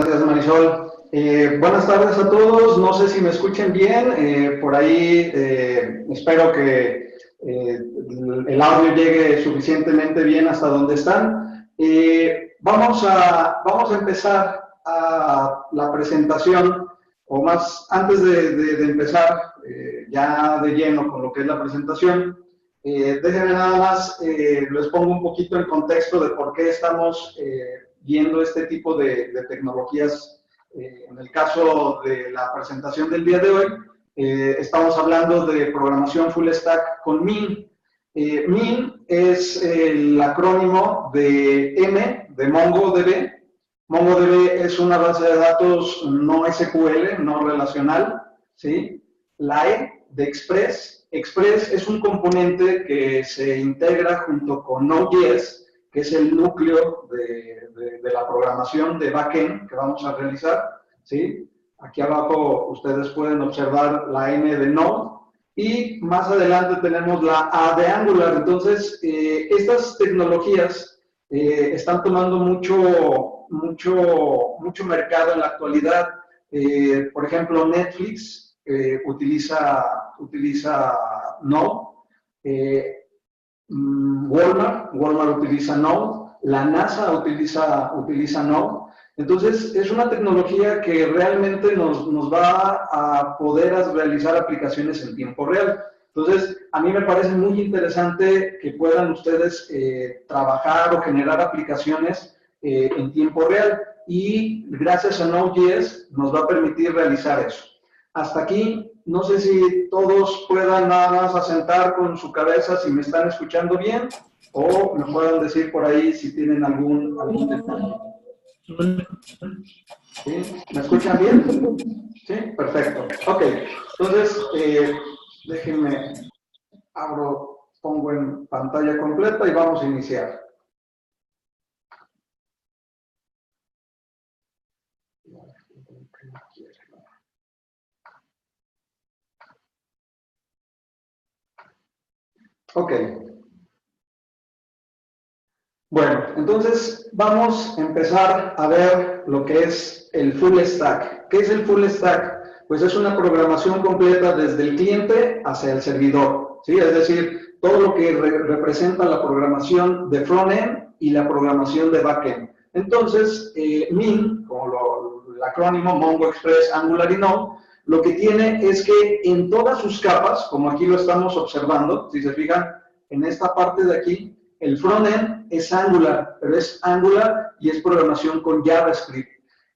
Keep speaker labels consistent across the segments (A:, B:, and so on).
A: Gracias, Marisol. Buenas tardes a todos. No sé si me escuchen bien. Por ahí espero que el audio llegue suficientemente bien hasta donde están. Vamos a empezar la presentación, o más, antes de empezar ya de lleno con lo que es la presentación, déjenme nada más, les pongo un poquito en contexto de por qué estamos viendo este tipo de tecnologías. En el caso de la presentación del día de hoy, estamos hablando de programación full stack con MIN. MIN es el acrónimo de M, de MongoDB. MongoDB es una base de datos no SQL, no relacional, ¿sí? La E de Express. Express es un componente que se integra junto con Node.js, que es el núcleo de la programación de backend que vamos a realizar, ¿sí? Aquí abajo ustedes pueden observar la N de Node y más adelante tenemos la A de Angular. Entonces, estas tecnologías están tomando mucho mercado en la actualidad. Por ejemplo, Netflix utiliza Node. Walmart utiliza Node, la NASA utiliza Node. Entonces, es una tecnología que realmente nos va a poder realizar aplicaciones en tiempo real. Entonces, a mí me parece muy interesante que puedan ustedes trabajar o generar aplicaciones en tiempo real, y gracias a Node.js nos va a permitir realizar eso. Hasta aquí, no sé si todos puedan nada más asentar con su cabeza si me están escuchando bien, o me puedan decir por ahí si tienen algún detalle. ¿Sí? ¿Me escuchan bien? Sí, perfecto. Ok, entonces déjenme, pongo en pantalla completa y vamos a iniciar. Ok. Bueno, entonces vamos a empezar a ver lo que es el full stack. ¿Qué es el full stack? Pues es una programación completa desde el cliente hacia el servidor, ¿sí? Es decir, todo lo que representa la programación de frontend y la programación de backend. Entonces, MIN, como el acrónimo Mongo, Express, Angular y Node, lo que tiene es que en todas sus capas, como aquí lo estamos observando, si se fijan, en esta parte de aquí, el frontend es Angular, pero es Angular y es programación con JavaScript.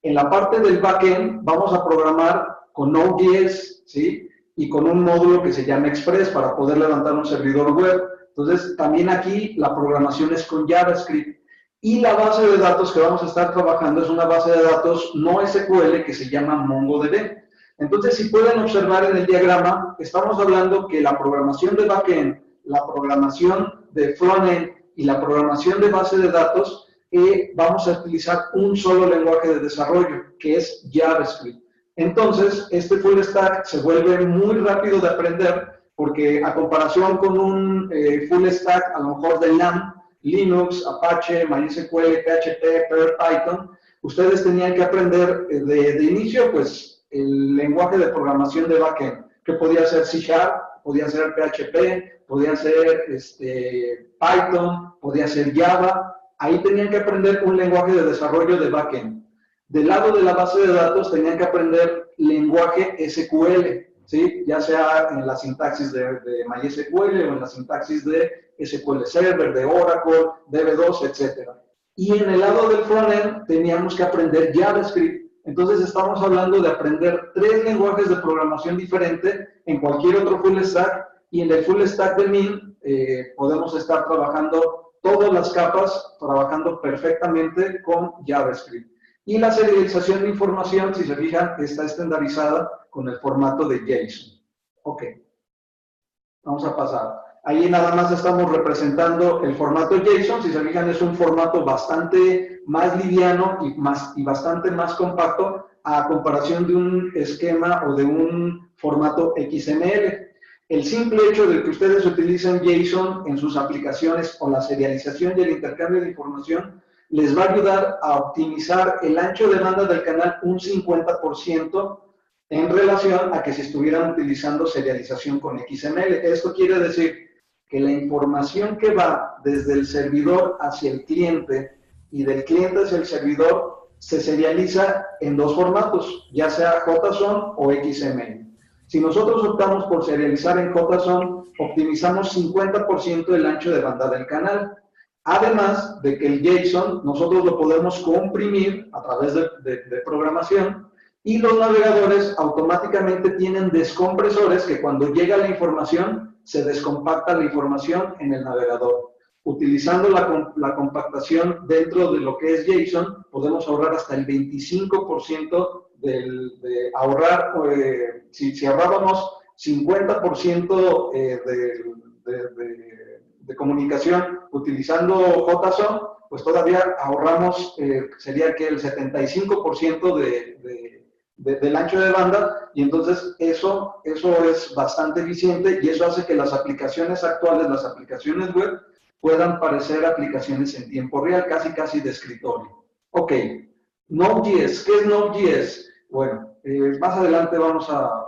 A: En la parte del backend vamos a programar con Node.js, ¿sí? Y con un módulo que se llama Express para poder levantar un servidor web. Entonces, también aquí la programación es con JavaScript. Y la base de datos que vamos a estar trabajando es una base de datos no SQL que se llama MongoDB. Entonces, si pueden observar en el diagrama, estamos hablando que la programación de backend, la programación de frontend y la programación de base de datos, vamos a utilizar un solo lenguaje de desarrollo, que es JavaScript. Entonces, este full stack se vuelve muy rápido de aprender, porque a comparación con un full stack, a lo mejor de LAMP, Linux, Apache, MySQL, PHP, Perl, Python, ustedes tenían que aprender de inicio, pues, el lenguaje de programación de backend, que podía ser C#, podía ser PHP, podía ser Python, podía ser Java. Ahí tenían que aprender un lenguaje de desarrollo de backend. Del lado de la base de datos tenían que aprender lenguaje SQL, ¿sí? Ya sea en la sintaxis de MySQL o en la sintaxis de SQL Server, de Oracle, DB2, etc. Y en el lado del frontend teníamos que aprender JavaScript. Entonces estamos hablando de aprender 3 lenguajes de programación diferentes en cualquier otro full stack, y en el full stack de MIN podemos estar trabajando todas las capas, trabajando perfectamente con JavaScript. Y la serialización de información, si se fijan, está estandarizada con el formato de JSON. Ok, vamos a pasar. Ahí nada más estamos representando el formato JSON. Si se fijan, es un formato bastante más liviano y bastante más compacto a comparación de un esquema o de un formato XML. El simple hecho de que ustedes utilicen JSON en sus aplicaciones o la serialización y el intercambio de información les va a ayudar a optimizar el ancho de banda del canal un 50% en relación a que si estuvieran utilizando serialización con XML. Esto quiere decir que la información que va desde el servidor hacia el cliente y del cliente hacia el servidor se serializa en dos formatos, ya sea JSON o XML. Si nosotros optamos por serializar en JSON, optimizamos 50% del ancho de banda del canal. Además de que el JSON nosotros lo podemos comprimir a través de programación y los navegadores automáticamente tienen descompresores que cuando llega la información se descompacta la información en el navegador. Utilizando la compactación dentro de lo que es JSON, podemos ahorrar hasta el 25% de ahorrar, si ahorrábamos 50% de comunicación utilizando JSON, pues todavía ahorramos, sería que el 75% del ancho de banda, y entonces eso es bastante eficiente y eso hace que las aplicaciones actuales, las aplicaciones web, puedan parecer aplicaciones en tiempo real, casi de escritorio. Ok, Node.js, ¿qué es Node.js? Bueno, más adelante vamos a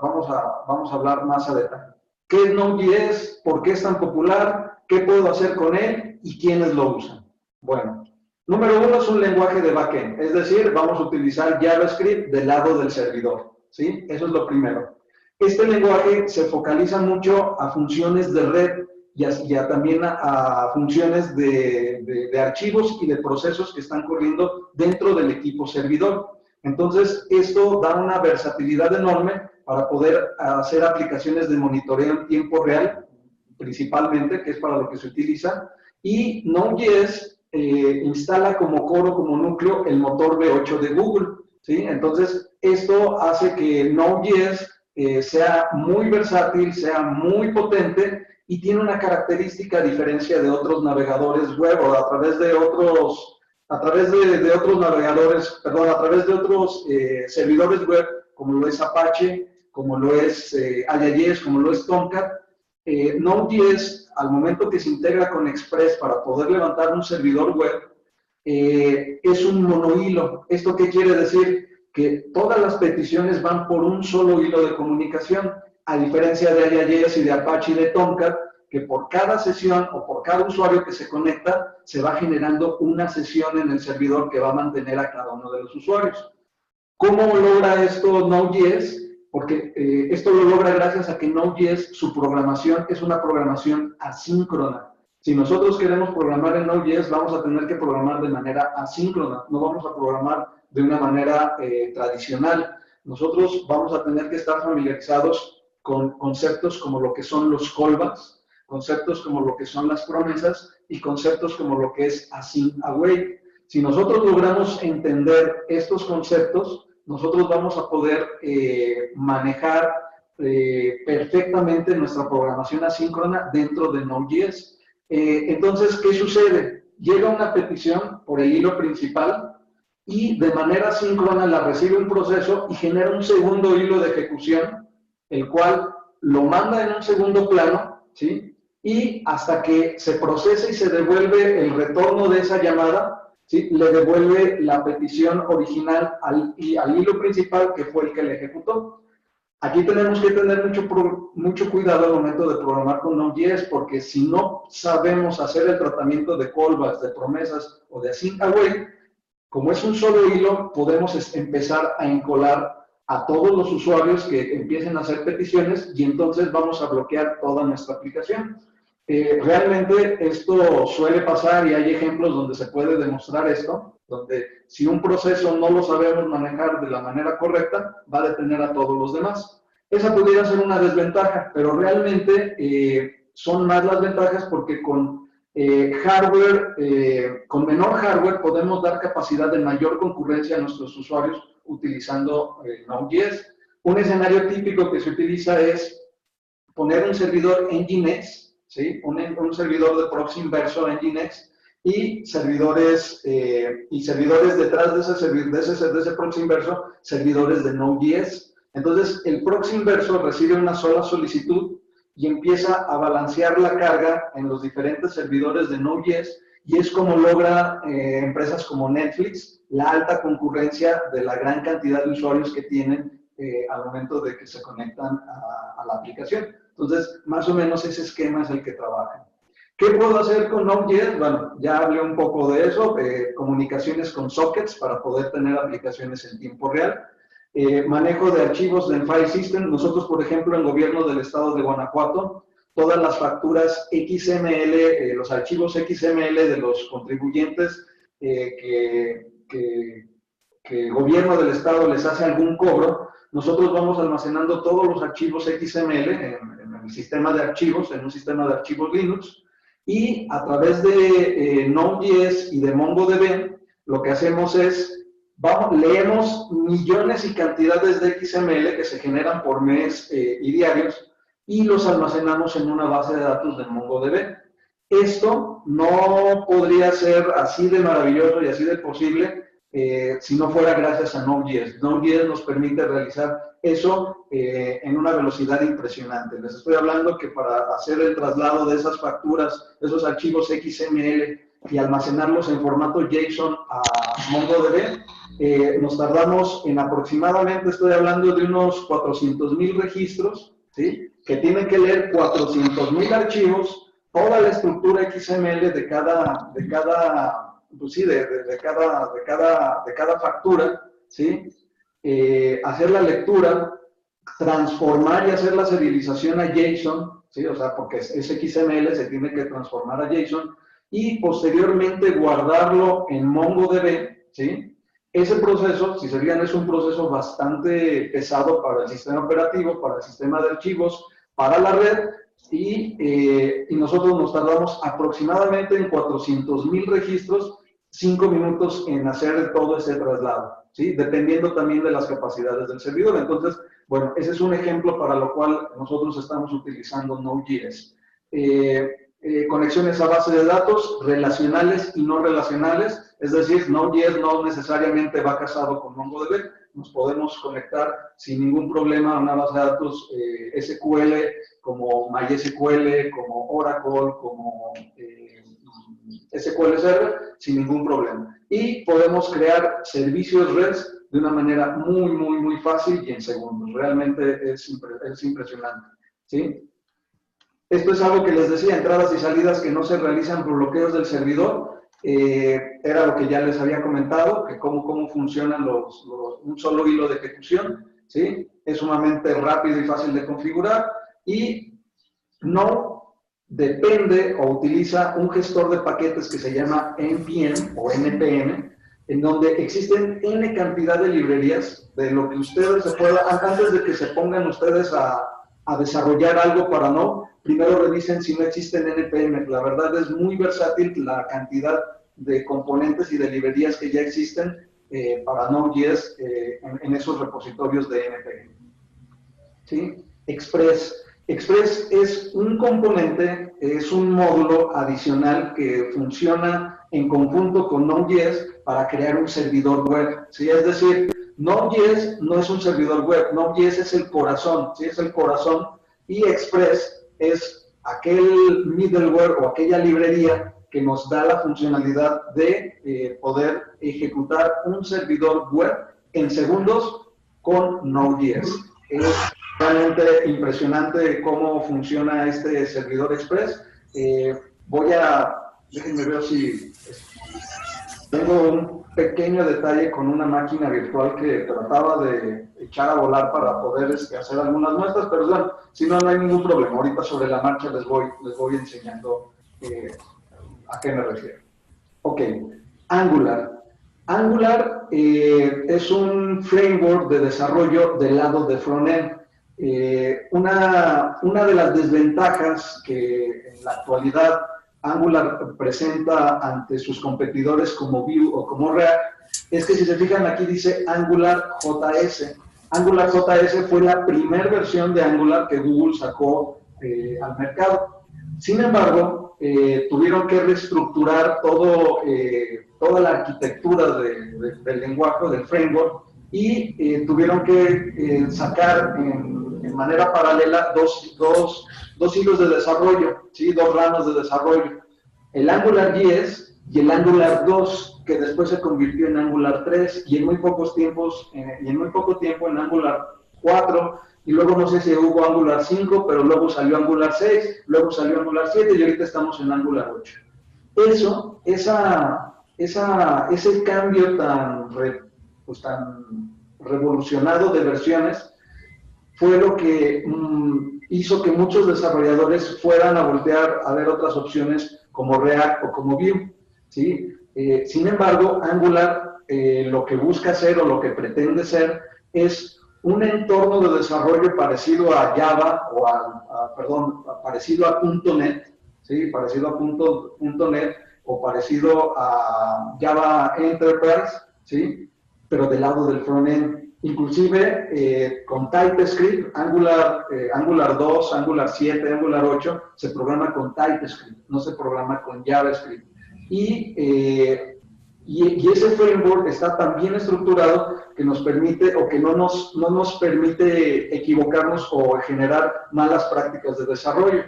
A: hablar más a detalle. ¿Qué es Node.js? ¿Por qué es tan popular? ¿Qué puedo hacer con él? ¿Y quiénes lo usan? Bueno, número uno es un lenguaje de backend, es decir, vamos a utilizar JavaScript del lado del servidor, ¿sí? Eso es lo primero. Este lenguaje se focaliza mucho a funciones de red y también a funciones de archivos y de procesos que están corriendo dentro del equipo servidor. Entonces, esto da una versatilidad enorme para poder hacer aplicaciones de monitoreo en tiempo real, principalmente, que es para lo que se utiliza, y Node.js instala como core, como núcleo, el motor V8 de Google, ¿sí? Entonces, esto hace que Node.js sea muy versátil, sea muy potente y tiene una característica a diferencia de otros navegadores web o a través de otros navegadores, perdón, a través de otros servidores web, como lo es Apache, como lo es IIS, como lo es Tomcat. Node.js, al momento que se integra con Express para poder levantar un servidor web, es un monohilo. ¿Esto qué quiere decir? Que todas las peticiones van por un solo hilo de comunicación, a diferencia de IIS y de Apache y de Tomcat, que por cada sesión o por cada usuario que se conecta, se va generando una sesión en el servidor que va a mantener a cada uno de los usuarios. ¿Cómo logra esto Node.js? Porque esto lo logra gracias a que Node.js, su programación es una programación asíncrona. Si nosotros queremos programar en Node.js, vamos a tener que programar de manera asíncrona, no vamos a programar de una manera tradicional. Nosotros vamos a tener que estar familiarizados con conceptos como lo que son los callbacks, conceptos como lo que son las promesas y conceptos como lo que es async await. Si nosotros logramos entender estos conceptos, nosotros vamos a poder manejar perfectamente nuestra programación asíncrona dentro de Node.js. Entonces, ¿qué sucede? Llega una petición por el hilo principal y de manera asíncrona la recibe un proceso y genera un segundo hilo de ejecución, el cual lo manda en un segundo plano, ¿sí? Y hasta que se procesa y se devuelve el retorno de esa llamada, ¿sí? Le devuelve la petición original al hilo principal que fue el que le ejecutó. Aquí tenemos que tener mucho cuidado al momento de programar con Node.js, porque si no sabemos hacer el tratamiento de callbacks, de promesas o de async await, como es un solo hilo, podemos empezar a encolar a todos los usuarios que empiecen a hacer peticiones y entonces vamos a bloquear toda nuestra aplicación. Realmente esto suele pasar y hay ejemplos donde se puede demostrar esto, donde si un proceso no lo sabemos manejar de la manera correcta, va a detener a todos los demás. Esa pudiera ser una desventaja, pero realmente son más las ventajas porque con con menor hardware podemos dar capacidad de mayor concurrencia a nuestros usuarios utilizando Node.js. Un escenario típico que se utiliza es poner un servidor Nginx, ¿sí? Un servidor de proxy inverso Nginx y servidores detrás de ese proxy inverso, servidores de Node.js. Entonces, el proxy inverso recibe una sola solicitud y empieza a balancear la carga en los diferentes servidores de Node.js y es como logra empresas como Netflix la alta concurrencia de la gran cantidad de usuarios que tienen al momento de que se conectan a la aplicación. Entonces, más o menos ese esquema es el que trabajan. ¿Qué puedo hacer con Node.js? Bueno, ya hablé un poco de eso, comunicaciones con sockets para poder tener aplicaciones en tiempo real, manejo de archivos del file system. Nosotros, por ejemplo, en gobierno del estado de Guanajuato, todas las facturas XML, los archivos XML de los contribuyentes que el gobierno del estado les hace algún cobro, nosotros vamos almacenando todos los archivos XML en el sistema de archivos, en un sistema de archivos Linux, y a través de Node.js y de MongoDB, lo que hacemos es, leemos millones y cantidades de XML que se generan por mes y diarios, y los almacenamos en una base de datos de MongoDB. Esto no podría ser así de maravilloso y así de posible si no fuera gracias a Node.js. Node.js nos permite realizar eso en una velocidad impresionante. Les estoy hablando que para hacer el traslado de esas facturas, esos archivos XML y almacenarlos en formato JSON a MongoDB, nos tardamos en aproximadamente, estoy hablando de unos 400,000 registros, ¿sí? Que tienen que leer 400,000 archivos, toda la estructura XML de cada factura, ¿sí? Hacer la lectura, transformar y hacer la serialización a JSON, ¿sí? O sea, porque ese XML se tiene que transformar a JSON y posteriormente guardarlo en MongoDB, ¿sí? Ese proceso, si se fijan, es un proceso bastante pesado para el sistema operativo, para el sistema de archivos, para la red, y nosotros nos tardamos aproximadamente en 400,000 registros, 5 minutos en hacer todo ese traslado, ¿sí? Dependiendo también de las capacidades del servidor. Entonces, bueno, ese es un ejemplo para lo cual nosotros estamos utilizando Node.js. Conexiones a base de datos relacionales y no relacionales, es decir, Node.js no necesariamente va casado con MongoDB, nos podemos conectar sin ningún problema a una base de datos SQL, como MySQL, como Oracle, como SQL Server, sin ningún problema. Y podemos crear servicios REST de una manera muy fácil y en segundos. Realmente es impresionante, ¿sí? Esto es algo que les decía, entradas y salidas que no se realizan por bloqueos del servidor. Era lo que ya les había comentado, que cómo funcionan un solo hilo de ejecución, ¿sí? Es sumamente rápido y fácil de configurar y no depende o utiliza un gestor de paquetes que se llama NPM o NPM, en donde existen N cantidad de librerías de lo que ustedes se puedan, antes de que se pongan ustedes a desarrollar algo para Node, primero revisen si no existen NPM. La verdad es muy versátil la cantidad de componentes y de librerías que ya existen para Node.js en esos repositorios de NPM. ¿Sí? Express. Express es un componente, es un módulo adicional que funciona en conjunto con Node.js para crear un servidor web, ¿sí? Es decir, Node.js no es un servidor web, Node.js es el corazón, ¿sí? Es el corazón, y Express es aquel middleware o aquella librería que nos da la funcionalidad de poder ejecutar un servidor web en segundos con Node.js. Es realmente impresionante cómo funciona este servidor Express. Déjenme ver si tengo un pequeño detalle con una máquina virtual que trataba de echar a volar para poder hacer algunas muestras, pero bueno, si no, no hay ningún problema. Ahorita sobre la marcha les voy enseñando a qué me refiero. Ok, Angular. Angular es un framework de desarrollo del lado de frontend. Una de las desventajas que en la actualidad Angular presenta ante sus competidores como Vue o como React es que, si se fijan, aquí dice Angular JS. Angular JS fue la primera versión de Angular que Google sacó al mercado. Sin embargo, tuvieron que reestructurar toda la arquitectura del lenguaje, del framework, y tuvieron que sacar en manera paralela dos hilos de desarrollo, ¿sí? Dos ramas de desarrollo. El AngularJS y el Angular 2, que después se convirtió en Angular 3, y en muy poco tiempo en Angular 4, y luego no sé si hubo Angular 5, pero luego salió Angular 6, luego salió Angular 7, y ahorita estamos en Angular 8. Ese cambio tan revolucionado de versiones fue lo que hizo que muchos desarrolladores fueran a voltear a ver otras opciones como React o como Vue, ¿sí? Sin embargo, Angular lo que busca hacer o lo que pretende ser es un entorno de desarrollo parecido a Java o parecido a .NET, ¿sí? Parecido a .NET o parecido a Java Enterprise, ¿sí? Pero del lado del frontend. Inclusive con TypeScript, Angular 2, Angular 7, Angular 8, se programa con TypeScript, no se programa con JavaScript. Y ese framework está tan bien estructurado que nos permite, o que no nos permite equivocarnos o generar malas prácticas de desarrollo.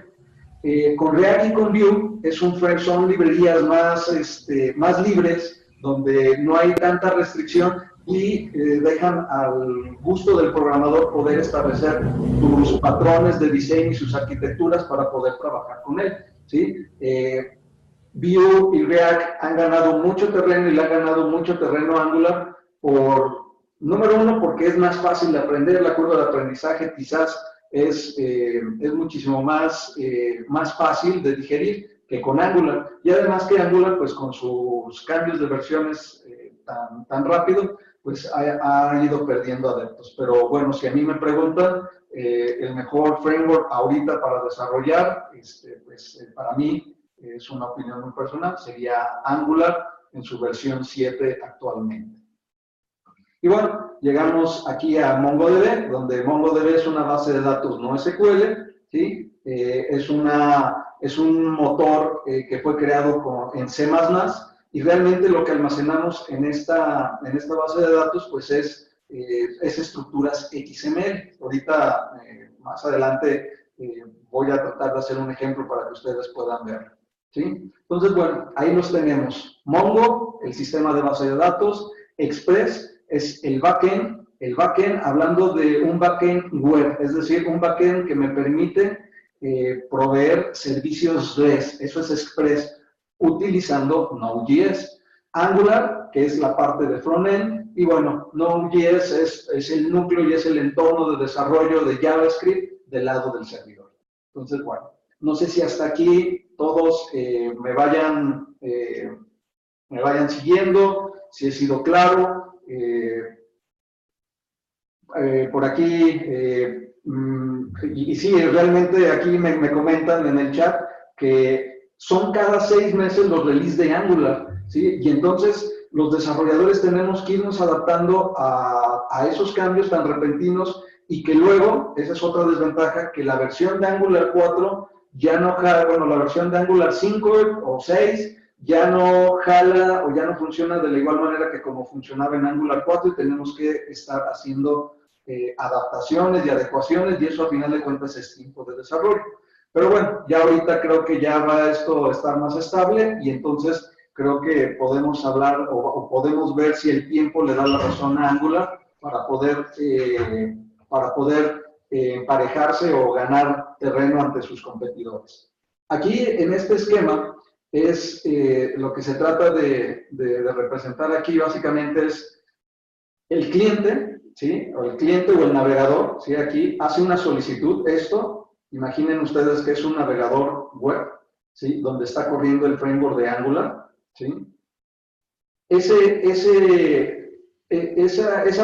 A: Con React y con Vue son librerías más libres, donde no hay tanta restricción y dejan al gusto del programador poder establecer sus patrones de diseño y sus arquitecturas para poder trabajar con él, ¿sí? Vue y React han ganado mucho terreno y le han ganado mucho terreno a Angular número uno, porque es más fácil de aprender, la curva de aprendizaje quizás es muchísimo más fácil de digerir que con Angular, y además que Angular, pues con sus cambios de versiones tan rápido, pues ha ido perdiendo adeptos. Pero bueno, si a mí me preguntan, el mejor framework ahorita para desarrollar, para mí, es una opinión muy personal, sería Angular en su versión 7 actualmente. Y bueno, llegamos aquí a MongoDB, donde MongoDB es una base de datos no SQL, ¿sí? Es un motor que fue creado en C++, y realmente lo que almacenamos en esta base de datos pues es estructuras XML. Ahorita, más adelante, voy a tratar de hacer un ejemplo para que ustedes puedan ver, ¿sí? Entonces, bueno, ahí los tenemos. Mongo, el sistema de base de datos. Express es el backend, hablando de un backend web, es decir, un backend que me permite proveer servicios REST, eso es Express, utilizando Node.js. Angular, que es la parte de frontend, y bueno, Node.js es el núcleo y es el entorno de desarrollo de JavaScript del lado del servidor. Entonces, bueno, no sé si hasta aquí todos me vayan siguiendo, si he sido claro. Por aquí, y sí, realmente aquí me comentan en el chat que son cada 6 meses los releases de Angular, ¿sí? Y entonces los desarrolladores tenemos que irnos adaptando a esos cambios tan repentinos, y que luego, esa es otra desventaja, que la versión de Angular 4 ya no jala, bueno, la versión de Angular 5 o 6 ya no jala o ya no funciona de la igual manera que como funcionaba en Angular 4, y tenemos que estar haciendo adaptaciones y adecuaciones, y eso a final de cuentas es tiempo de desarrollo. Pero bueno, ya ahorita creo que ya va esto a estar más estable, y entonces creo que podemos hablar o podemos ver si el tiempo le da la razón a Angular para poder emparejarse o ganar terreno ante sus competidores. Aquí en este esquema es lo que se trata de representar aquí básicamente es el cliente, ¿sí? O el cliente o el navegador, ¿sí? Aquí hace una solicitud. Esto, imaginen ustedes que es un navegador web, ¿sí? Donde está corriendo el framework de Angular, ¿sí? Esa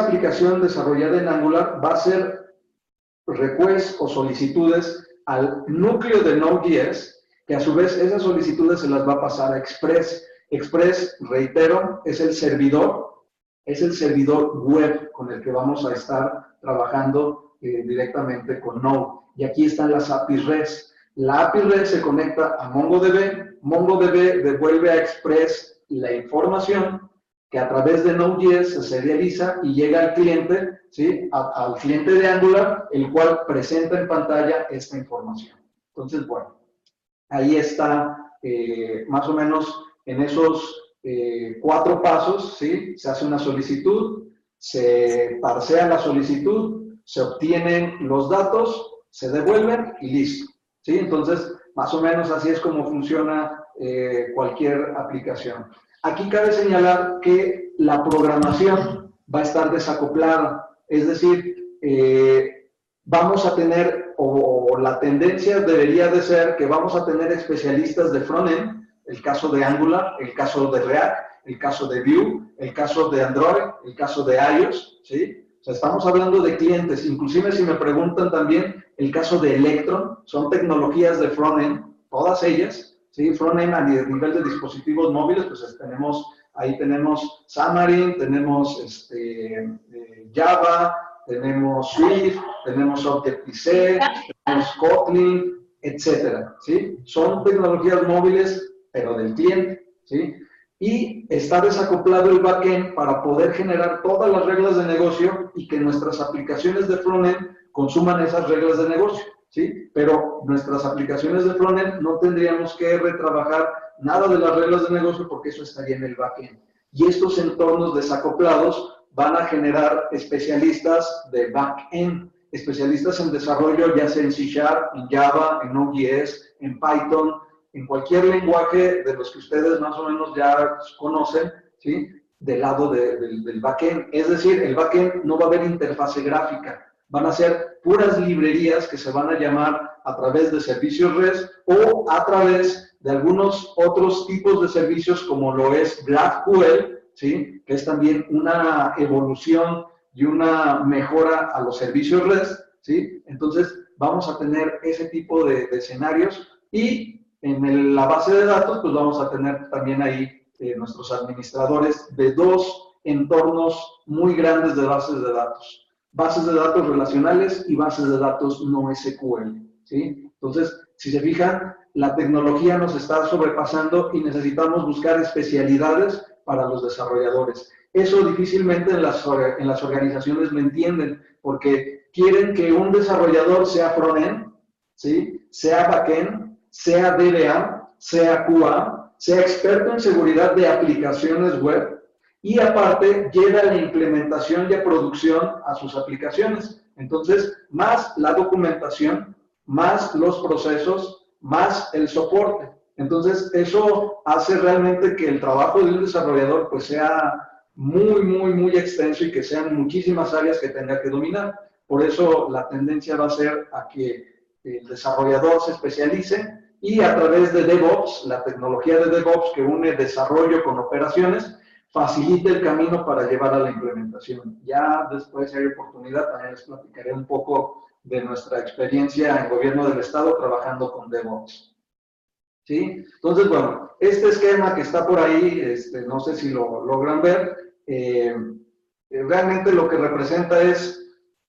A: aplicación desarrollada en Angular va a hacer requests o solicitudes al núcleo de Node.js, que a su vez esas solicitudes se las va a pasar a Express. Express, reitero, es el servidor web con el que vamos a estar trabajando directamente con Node. Y aquí están las APIs REST. La API REST se conecta a MongoDB. MongoDB devuelve a Express la información que a través de Node.js se serializa y llega al cliente, ¿sí? Al cliente de Angular, el cual presenta en pantalla esta información. Entonces, bueno, ahí está más o menos En esos 4 pasos, ¿sí? Se hace una solicitud, se parsea la solicitud, se obtienen los datos, se devuelven y listo, ¿sí? Entonces, más o menos así es como funciona cualquier aplicación. Aquí cabe señalar que la programación va a estar desacoplada, es decir, vamos a tener, o la tendencia debería de ser que vamos a tener especialistas de frontend, el caso de Angular, el caso de React, el caso de Vue, el caso de Android, el caso de iOS, ¿sí? O sea, estamos hablando de clientes, inclusive si me preguntan también el caso de Electron, son tecnologías de frontend, todas ellas, ¿sí? Frontend a nivel de dispositivos móviles, pues ahí tenemos Xamarin, tenemos Java, tenemos Swift, tenemos Objective-C, tenemos Kotlin, etcétera, ¿sí? Son tecnologías móviles, pero del cliente, ¿sí? Y está desacoplado el backend para poder generar todas las reglas de negocio y que nuestras aplicaciones de frontend consuman esas reglas de negocio, ¿sí? Pero nuestras aplicaciones de frontend no tendríamos que retrabajar nada de las reglas de negocio porque eso estaría en el backend. Y estos entornos desacoplados van a generar especialistas de backend, especialistas en desarrollo, ya sea en C#, en Java, en Node.js, en Python, en cualquier lenguaje de los que ustedes más o menos ya conocen, ¿sí? Del lado del backend. Es decir, el backend no va a haber interfase gráfica, van a ser puras librerías que se van a llamar a través de servicios REST o a través de algunos otros tipos de servicios como lo es GraphQL, ¿sí? Que es también una evolución y una mejora a los servicios REST, ¿sí? Entonces, vamos a tener ese tipo de escenarios y en la base de datos, pues vamos a tener también ahí nuestros administradores de 2 entornos muy grandes de bases de datos. Bases de datos relacionales y bases de datos no SQL, ¿sí? Entonces, si se fijan, la tecnología nos está sobrepasando y necesitamos buscar especialidades para los desarrolladores. Eso difícilmente en las organizaciones lo entienden, porque quieren que un desarrollador sea frontend, ¿sí? Sea backend, sea DBA, sea QA, sea experto en seguridad de aplicaciones web y aparte lleva la implementación y a producción a sus aplicaciones. Entonces, más la documentación, más los procesos, más el soporte. Entonces, eso hace realmente que el trabajo de un desarrollador pues sea muy extenso y que sean muchísimas áreas que tenga que dominar. Por eso la tendencia va a ser a que el desarrollador se especialice y a través de DevOps, la tecnología de DevOps que une desarrollo con operaciones, facilita el camino para llevar a la implementación. Ya después, si hay oportunidad, también les platicaré un poco de nuestra experiencia en gobierno del estado trabajando con DevOps. ¿Sí? Entonces, bueno, este esquema que está por ahí, no sé si lo logran ver, realmente lo que representa es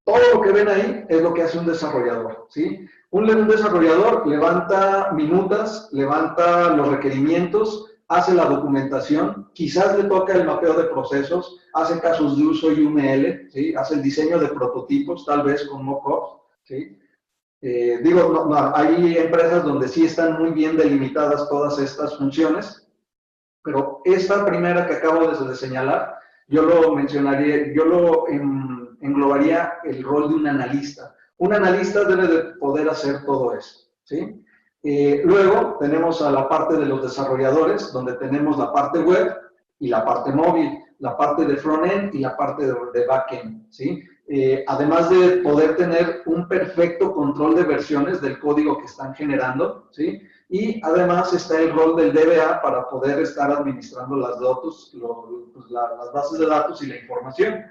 A: todo lo que ven ahí es lo que hace un desarrollador, ¿sí? Un desarrollador levanta minutas, levanta los requerimientos, hace la documentación, quizás le toca el mapeo de procesos, hace casos de uso y UML, ¿sí? Hace el diseño de prototipos, tal vez con mockups, ¿sí? Hay empresas donde sí están muy bien delimitadas todas estas funciones, pero esta primera que acabo de señalar, yo lo mencionaría, yo lo englobaría el rol de un analista. Un analista debe de poder hacer todo eso, ¿sí? Luego tenemos a la parte de los desarrolladores, donde tenemos la parte web y la parte móvil, la parte de frontend y la parte de backend, ¿sí? Además de poder tener un perfecto control de versiones del código que están generando, ¿sí? Y además está el rol del DBA para poder estar administrando las datos, las bases de datos y la información.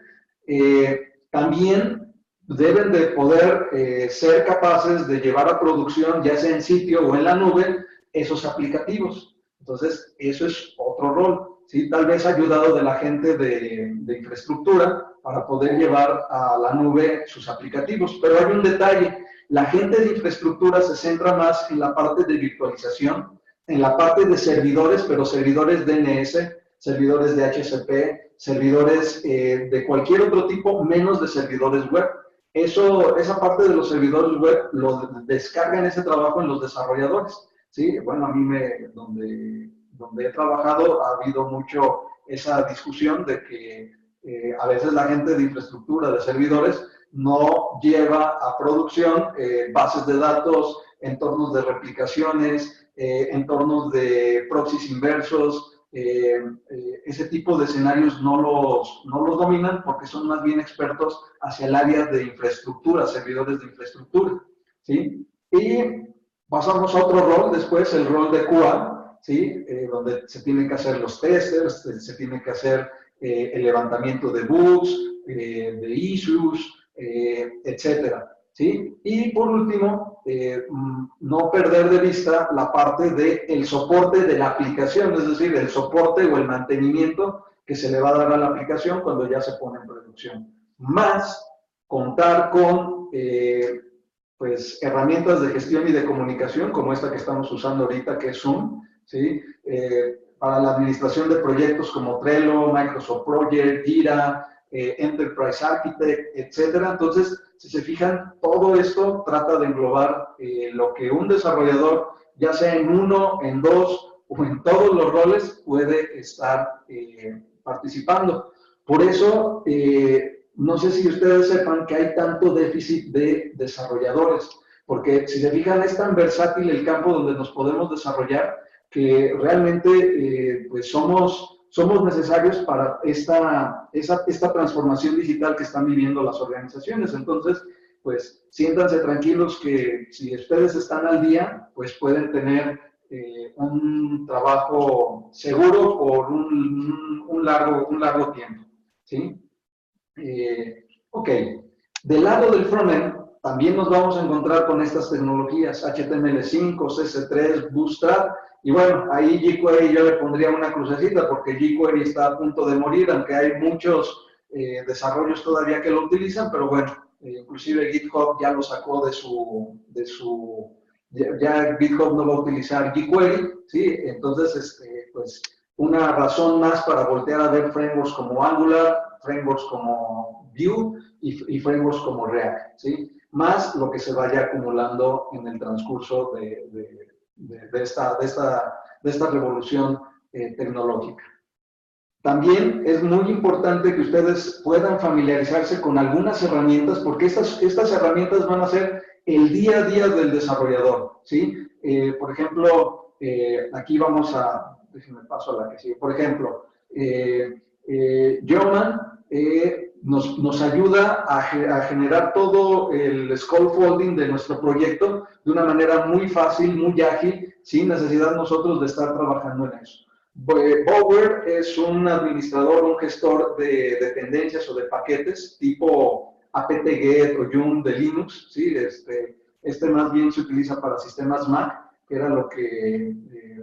A: También deben de poder ser capaces de llevar a producción, ya sea en sitio o en la nube, esos aplicativos. Entonces, eso es otro rol, ¿sí? Tal vez ayudado de la gente de infraestructura para poder llevar a la nube sus aplicativos. Pero hay un detalle, la gente de infraestructura se centra más en la parte de virtualización, en la parte de servidores, pero servidores DNS, servidores de HCP, servidores de cualquier otro tipo, menos de servidores web. Esa parte de los servidores web lo descargan ese trabajo en los desarrolladores, ¿sí? Bueno, a mí donde donde he trabajado ha habido mucho esa discusión de que a veces la gente de infraestructura, de servidores, no lleva a producción bases de datos, entornos de replicaciones, entornos de proxies inversos, ese tipo de escenarios no los dominan porque son más bien expertos hacia el área de infraestructura, servidores de infraestructura, ¿sí? Y pasamos a otro rol después, el rol de QA, ¿sí? Donde se tienen que hacer los testers, se tiene que hacer el levantamiento de bugs, de issues, etcétera, ¿sí? Y por último, no perder de vista la parte del soporte de la aplicación, es decir, el soporte o el mantenimiento que se le va a dar a la aplicación cuando ya se pone en producción. Más contar con pues, herramientas de gestión y de comunicación, como esta que estamos usando ahorita, que es Zoom, ¿sí? Para la administración de proyectos como Trello, Microsoft Project, Jira, Enterprise Architect, etcétera. Entonces, si se fijan, todo esto trata de englobar lo que un desarrollador, ya sea en uno, en dos o en todos los roles, puede estar participando. Por eso, no sé si ustedes sepan que hay tanto déficit de desarrolladores, porque si se fijan, es tan versátil el campo donde nos podemos desarrollar que realmente pues somos necesarios para esta transformación digital que están viviendo las organizaciones. Entonces, pues siéntanse tranquilos que si ustedes están al día, pues pueden tener un trabajo seguro por un largo tiempo, ¿sí? Ok, del lado del frontend también nos vamos a encontrar con estas tecnologías HTML5, CC3, Bootstrap, y bueno, ahí jQuery yo le pondría una crucecita porque jQuery está a punto de morir, aunque hay muchos desarrollos todavía que lo utilizan, pero bueno, inclusive GitHub ya lo sacó ya GitHub no va a utilizar jQuery, ¿sí? Entonces, pues una razón más para voltear a ver frameworks como Angular, frameworks como Vue y frameworks como React, ¿sí? Más lo que se vaya acumulando en el transcurso de esta revolución tecnológica. También es muy importante que ustedes puedan familiarizarse con algunas herramientas, porque estas herramientas van a ser el día a día del desarrollador, ¿sí? Por ejemplo, aquí vamos a, déjenme paso a la que sigue. Por ejemplo, Yeoman nos ayuda a generar todo el scaffolding de nuestro proyecto de una manera muy fácil, muy ágil, sin necesidad nosotros de estar trabajando en eso. Bower es un administrador, un gestor de dependencias o de paquetes tipo apt-get o yum de Linux, ¿sí? Este más bien se utiliza para sistemas Mac, que era lo que,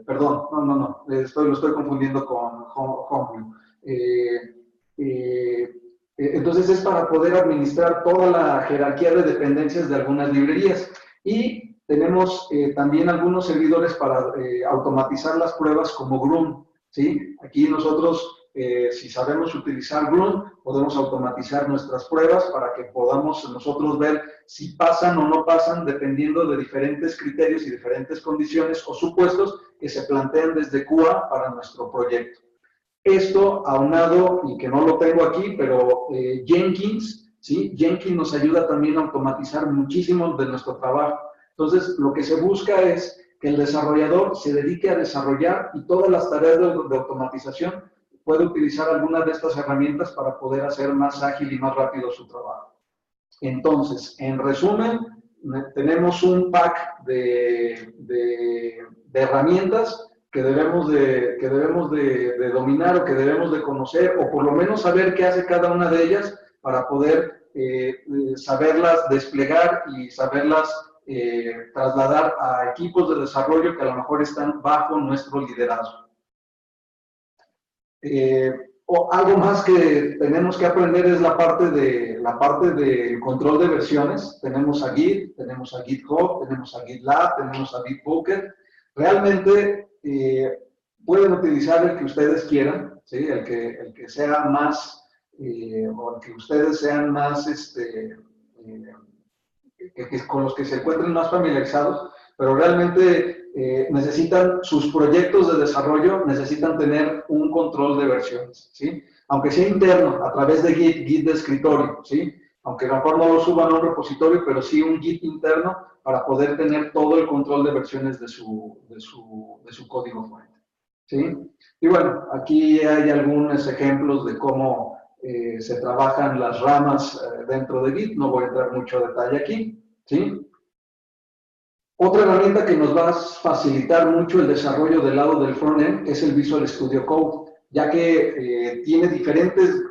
A: perdón, no, lo estoy confundiendo con Homebrew. Entonces es para poder administrar toda la jerarquía de dependencias de algunas librerías. Y tenemos también algunos servidores para automatizar las pruebas como Grunt, ¿sí? Aquí nosotros, si sabemos utilizar Grunt, podemos automatizar nuestras pruebas para que podamos nosotros ver si pasan o no pasan dependiendo de diferentes criterios y diferentes condiciones o supuestos que se plantean desde QA para nuestro proyecto. Esto aunado, y que no lo tengo aquí, pero Jenkins, ¿sí? Jenkins nos ayuda también a automatizar muchísimo de nuestro trabajo. Entonces, lo que se busca es que el desarrollador se dedique a desarrollar y todas las tareas de automatización puede utilizar algunas de estas herramientas para poder hacer más ágil y más rápido su trabajo. Entonces, en resumen, tenemos un pack de herramientas que debemos de dominar o que debemos de conocer o por lo menos saber qué hace cada una de ellas para poder saberlas desplegar y saberlas trasladar a equipos de desarrollo que a lo mejor están bajo nuestro liderazgo. O algo más que tenemos que aprender es la parte de control de versiones. Tenemos a Git, tenemos a GitHub, tenemos a GitLab, tenemos a Bitbucket. Realmente pueden utilizar el que ustedes quieran, ¿sí? el que sea más, o el que ustedes sean más, con los que se encuentren más familiarizados, pero realmente necesitan, sus proyectos de desarrollo necesitan tener un control de versiones, ¿sí? Aunque sea interno, a través de Git de escritorio, ¿sí? Aunque a lo mejor no lo suban a un repositorio, pero sí un Git interno para poder tener todo el control de versiones de su código fuente, ¿sí? Y bueno, aquí hay algunos ejemplos de cómo se trabajan las ramas dentro de Git, no voy a entrar mucho a detalle aquí, ¿sí? Otra herramienta que nos va a facilitar mucho el desarrollo del lado del frontend es el Visual Studio Code, ya que tiene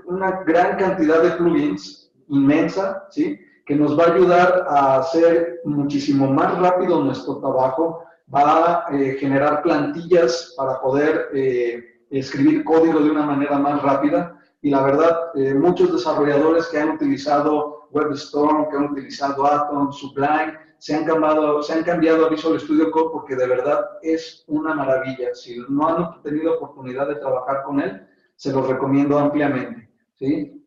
A: una gran cantidad de plugins inmensa, ¿sí? Que nos va a ayudar a hacer muchísimo más rápido nuestro trabajo, va a generar plantillas para poder escribir código de una manera más rápida. Y la verdad, muchos desarrolladores que han utilizado WebStorm, que han utilizado Atom, Sublime, se han cambiado a Visual Studio Code porque de verdad es una maravilla. Si no han tenido oportunidad de trabajar con él, se los recomiendo ampliamente, ¿sí?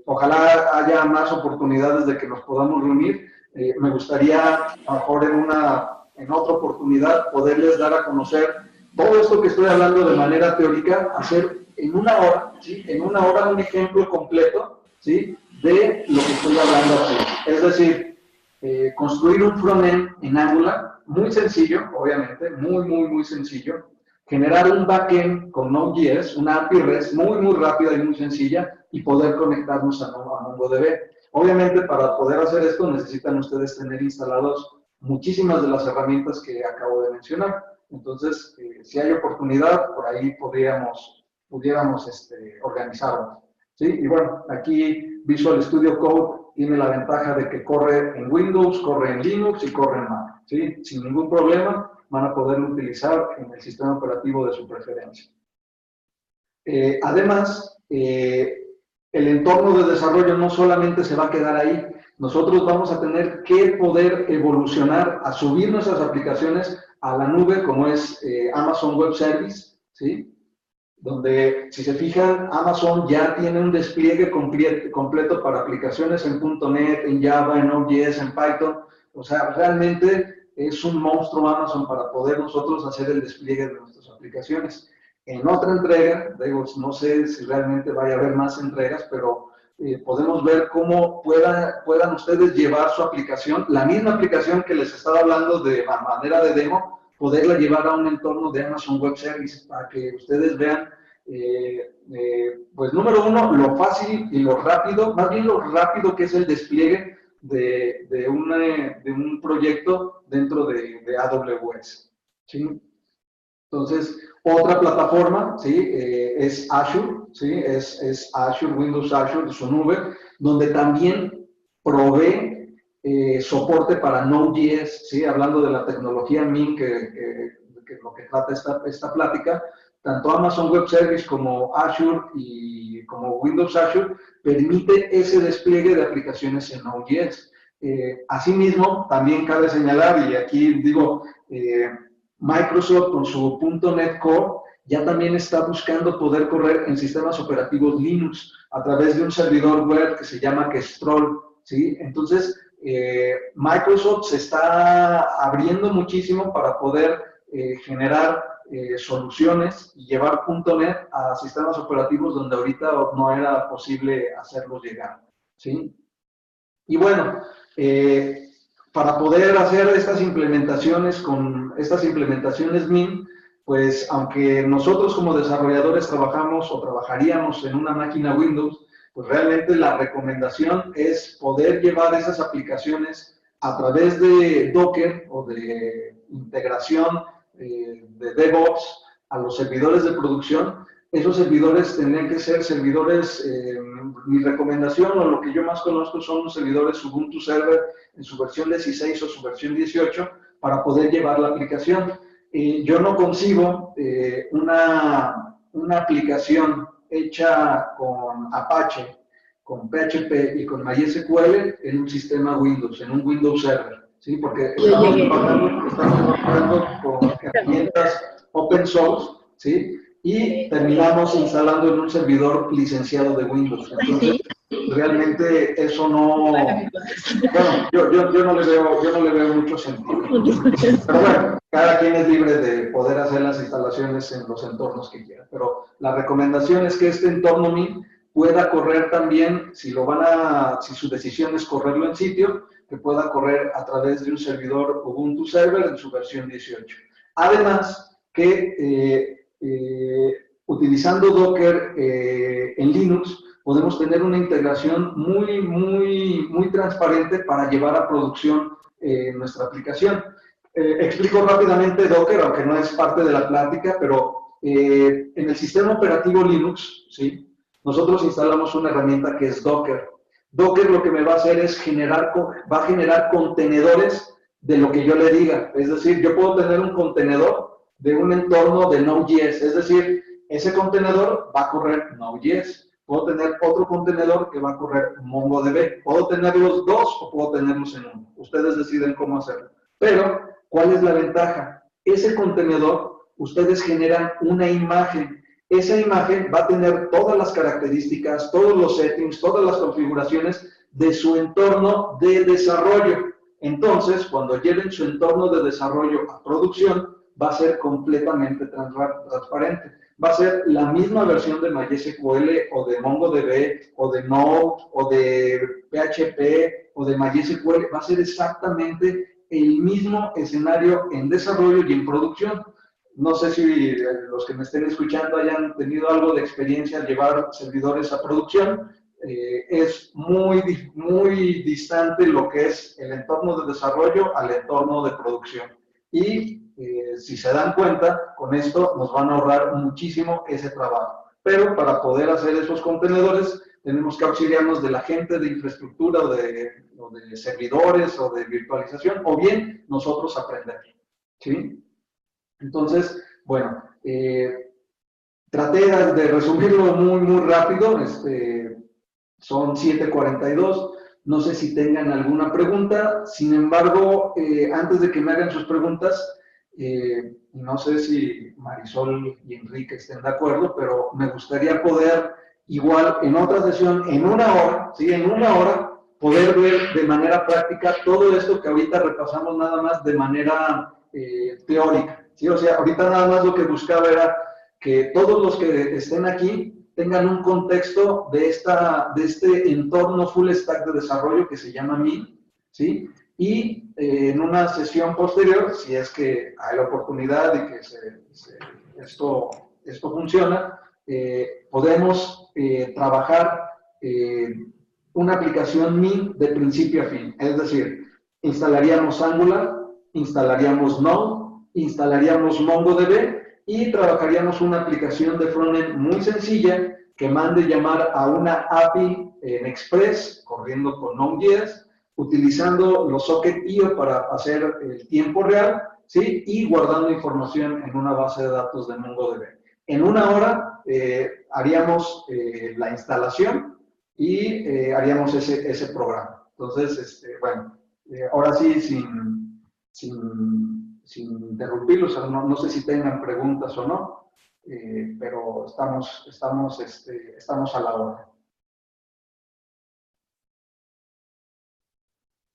A: Ojalá haya más oportunidades de que nos podamos reunir. Me gustaría, a lo mejor en otra oportunidad, poderles dar a conocer todo esto que estoy hablando de manera teórica, hacer en una hora, ¿sí? En una hora un ejemplo completo, ¿sí? De lo que estoy hablando aquí. Es decir, construir un frontend en Angular, muy sencillo, obviamente, muy sencillo. Generar un backend con Node.js, una API REST muy rápida y muy sencilla, y poder conectarnos a MongoDB. Obviamente, para poder hacer esto, necesitan ustedes tener instalados muchísimas de las herramientas que acabo de mencionar. Entonces, si hay oportunidad, por ahí pudiéramos organizarlo, ¿sí? Y bueno, aquí Visual Studio Code tiene la ventaja de que corre en Windows, corre en Linux y corre en Mac, ¿sí? Sin ningún problema van a poderlo utilizar en el sistema operativo de su preferencia. Además, el entorno de desarrollo no solamente se va a quedar ahí, nosotros vamos a tener que poder evolucionar a subir nuestras aplicaciones a la nube, como es Amazon Web Service, ¿sí? Donde, si se fijan, Amazon ya tiene un despliegue completo para aplicaciones en .NET, en Java, en Node.js, en Python. O sea, realmente es un monstruo Amazon para poder nosotros hacer el despliegue de nuestras aplicaciones. En otra entrega, digo, no sé si realmente vaya a haber más entregas, pero podemos ver cómo puedan ustedes llevar su aplicación, la misma aplicación que les estaba hablando de manera de demo, poderla llevar a un entorno de Amazon Web Service para que ustedes vean, pues número uno, lo fácil y lo rápido, más bien lo rápido que es el despliegue de un proyecto dentro de AWS, ¿sí? Entonces, otra plataforma, ¿sí? Es Azure, ¿sí? Es Azure, Windows Azure, su nube, donde también provee soporte para Node.js, ¿sí? Hablando de la tecnología MIN, que lo que trata esta plática, tanto Amazon Web Service como Azure y como Windows Azure permite ese despliegue de aplicaciones en Node.js. Asimismo, también cabe señalar, y aquí digo, Microsoft con su .NET Core ya también está buscando poder correr en sistemas operativos Linux a través de un servidor web que se llama Kestrel, ¿sí? Entonces, Microsoft se está abriendo muchísimo para poder generar soluciones y llevar .NET a sistemas operativos donde ahorita no era posible hacerlos llegar, ¿sí? Y bueno, para poder hacer estas implementaciones MIN, pues aunque nosotros como desarrolladores trabajamos o trabajaríamos en una máquina Windows, pues realmente la recomendación es poder llevar esas aplicaciones a través de Docker o de integración de DevOps a los servidores de producción. Esos servidores tendrían que ser servidores, mi recomendación o lo que yo más conozco son los servidores Ubuntu Server en su versión 16 o su versión 18 para poder llevar la aplicación. Yo no concibo una aplicación hecha con Apache, con PHP y con MySQL en un sistema Windows, en un Windows Server, ¿sí? Porque estamos trabajando con herramientas open source, ¿sí? y terminamos instalando en un servidor licenciado de Windows. Entonces, realmente eso no... Bueno, yo no le veo mucho sentido. Pero bueno, cada quien es libre de poder hacer las instalaciones en los entornos que quiera. Pero la recomendación es que este entorno MIN pueda correr también, si su decisión es correrlo en sitio, que pueda correr a través de un servidor Ubuntu Server en su versión 18. Además, que utilizando Docker en Linux, podemos tener una integración muy transparente para llevar a producción nuestra aplicación. Explico rápidamente Docker, aunque no es parte de la plática, pero en el sistema operativo Linux, ¿sí? Nosotros instalamos una herramienta que es Docker. Docker lo que me va a hacer es va a generar contenedores de lo que yo le diga. Es decir, yo puedo tener un contenedor de un entorno de Node.js, es decir, ese contenedor va a correr Node.js. Puedo tener otro contenedor que va a correr MongoDB. Puedo tener los dos o puedo tenerlos en uno. Ustedes deciden cómo hacerlo. Pero, ¿cuál es la ventaja? Ese contenedor, ustedes generan una imagen. Esa imagen va a tener todas las características, todos los settings, todas las configuraciones de su entorno de desarrollo. Entonces, cuando lleven su entorno de desarrollo a producción, va a ser completamente transparente. Va a ser la misma versión de MySQL o de MongoDB o de Node o de PHP o de MySQL. Va a ser exactamente el mismo escenario en desarrollo y en producción. No sé si los que me estén escuchando hayan tenido algo de experiencia al llevar servidores a producción. Es muy distante lo que es el entorno de desarrollo al entorno de producción. Y si se dan cuenta, con esto nos van a ahorrar muchísimo ese trabajo. Pero para poder hacer esos contenedores, tenemos que auxiliarnos de la gente de infraestructura o de servidores o de virtualización, o bien nosotros aprender. ¿Sí? Entonces, bueno, traté de resumirlo muy rápido, son 7:42, no sé si tengan alguna pregunta, sin embargo, antes de que me hagan sus preguntas, no sé si Marisol y Enrique estén de acuerdo, pero me gustaría poder, igual en otra sesión, en una hora, ¿sí? En una hora, poder ver de manera práctica todo esto que ahorita repasamos nada más de manera teórica, ¿sí? O sea, ahorita nada más lo que buscaba era que todos los que estén aquí tengan un contexto de este entorno full stack de desarrollo que se llama MIN, ¿sí? Y en una sesión posterior, si es que hay la oportunidad de que esto funciona, podemos trabajar una aplicación MIN de principio a fin. Es decir, instalaríamos Angular, instalaríamos Node, instalaríamos MongoDB y trabajaríamos una aplicación de frontend muy sencilla que mande llamar a una API en Express, corriendo con Node.js, utilizando los Socket.io para hacer el tiempo real, ¿sí? Y guardando información en una base de datos de MongoDB. En una hora haríamos la instalación y haríamos ese programa. Entonces, bueno, ahora sí, sin interrumpirlos, no sé si tengan preguntas o no, pero estamos a la hora.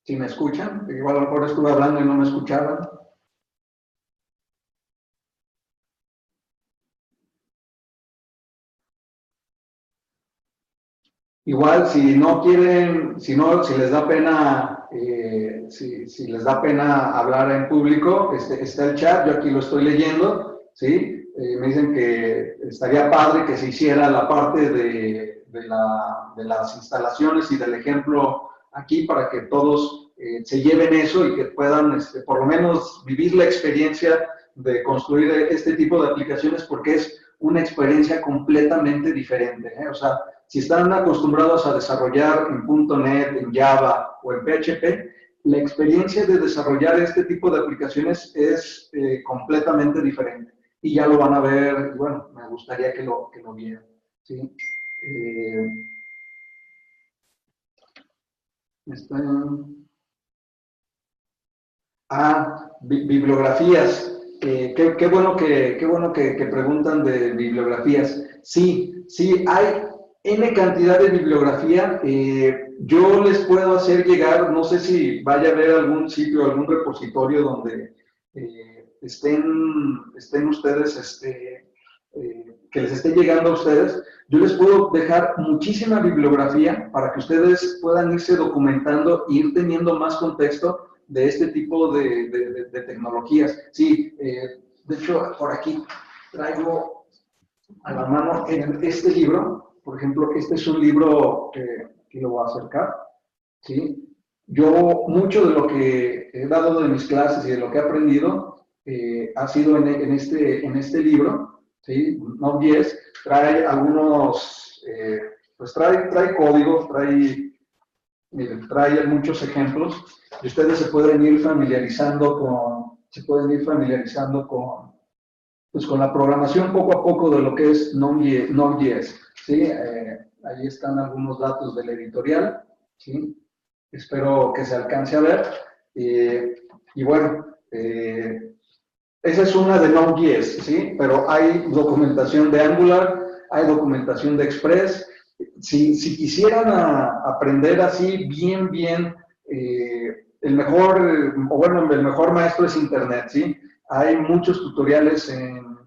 A: ¿Sí me escuchan? Igual a lo mejor estuve hablando y no me escuchaban. Igual, si no quieren, si les da pena, si les da pena hablar en público, está el chat, yo aquí lo estoy leyendo, ¿sí? Me dicen que estaría padre que se hiciera la parte de las instalaciones y del ejemplo aquí para que todos se lleven eso y que puedan, por lo menos, vivir la experiencia de construir este tipo de aplicaciones porque es una experiencia completamente diferente, ¿eh? O sea, si están acostumbrados a desarrollar en .NET, en Java o en PHP, la experiencia de desarrollar este tipo de aplicaciones es completamente diferente. Y ya lo van a ver, y bueno, me gustaría que lo vieran. ¿Sí? Bibliografías. qué bueno que preguntan de bibliografías. Sí, sí, hay N cantidad de bibliografía. Yo les puedo hacer llegar, no sé si vaya a haber algún sitio, algún repositorio donde estén ustedes, que les esté llegando a ustedes. Yo les puedo dejar muchísima bibliografía para que ustedes puedan irse documentando e ir teniendo más contexto de este tipo de tecnologías. Sí, de hecho, por aquí traigo a la mano este libro. Por ejemplo, este es un libro que lo voy a acercar. ¿Sí? Yo, mucho de lo que he dado de mis clases y de lo que he aprendido ha sido en este libro. ¿Sí? Node.js trae algunos, pues trae códigos, miren, trae muchos ejemplos y ustedes se pueden ir familiarizando pues con la programación poco a poco de lo que es Node.js. ¿Sí? Ahí están algunos datos del editorial. ¿Sí? Espero que se alcance a ver. Y bueno, esa es una de Node.js, ¿sí? Pero hay documentación de Angular, hay documentación de Express. Si quisieran aprender así bien, el mejor maestro es Internet, ¿sí? Hay muchos tutoriales en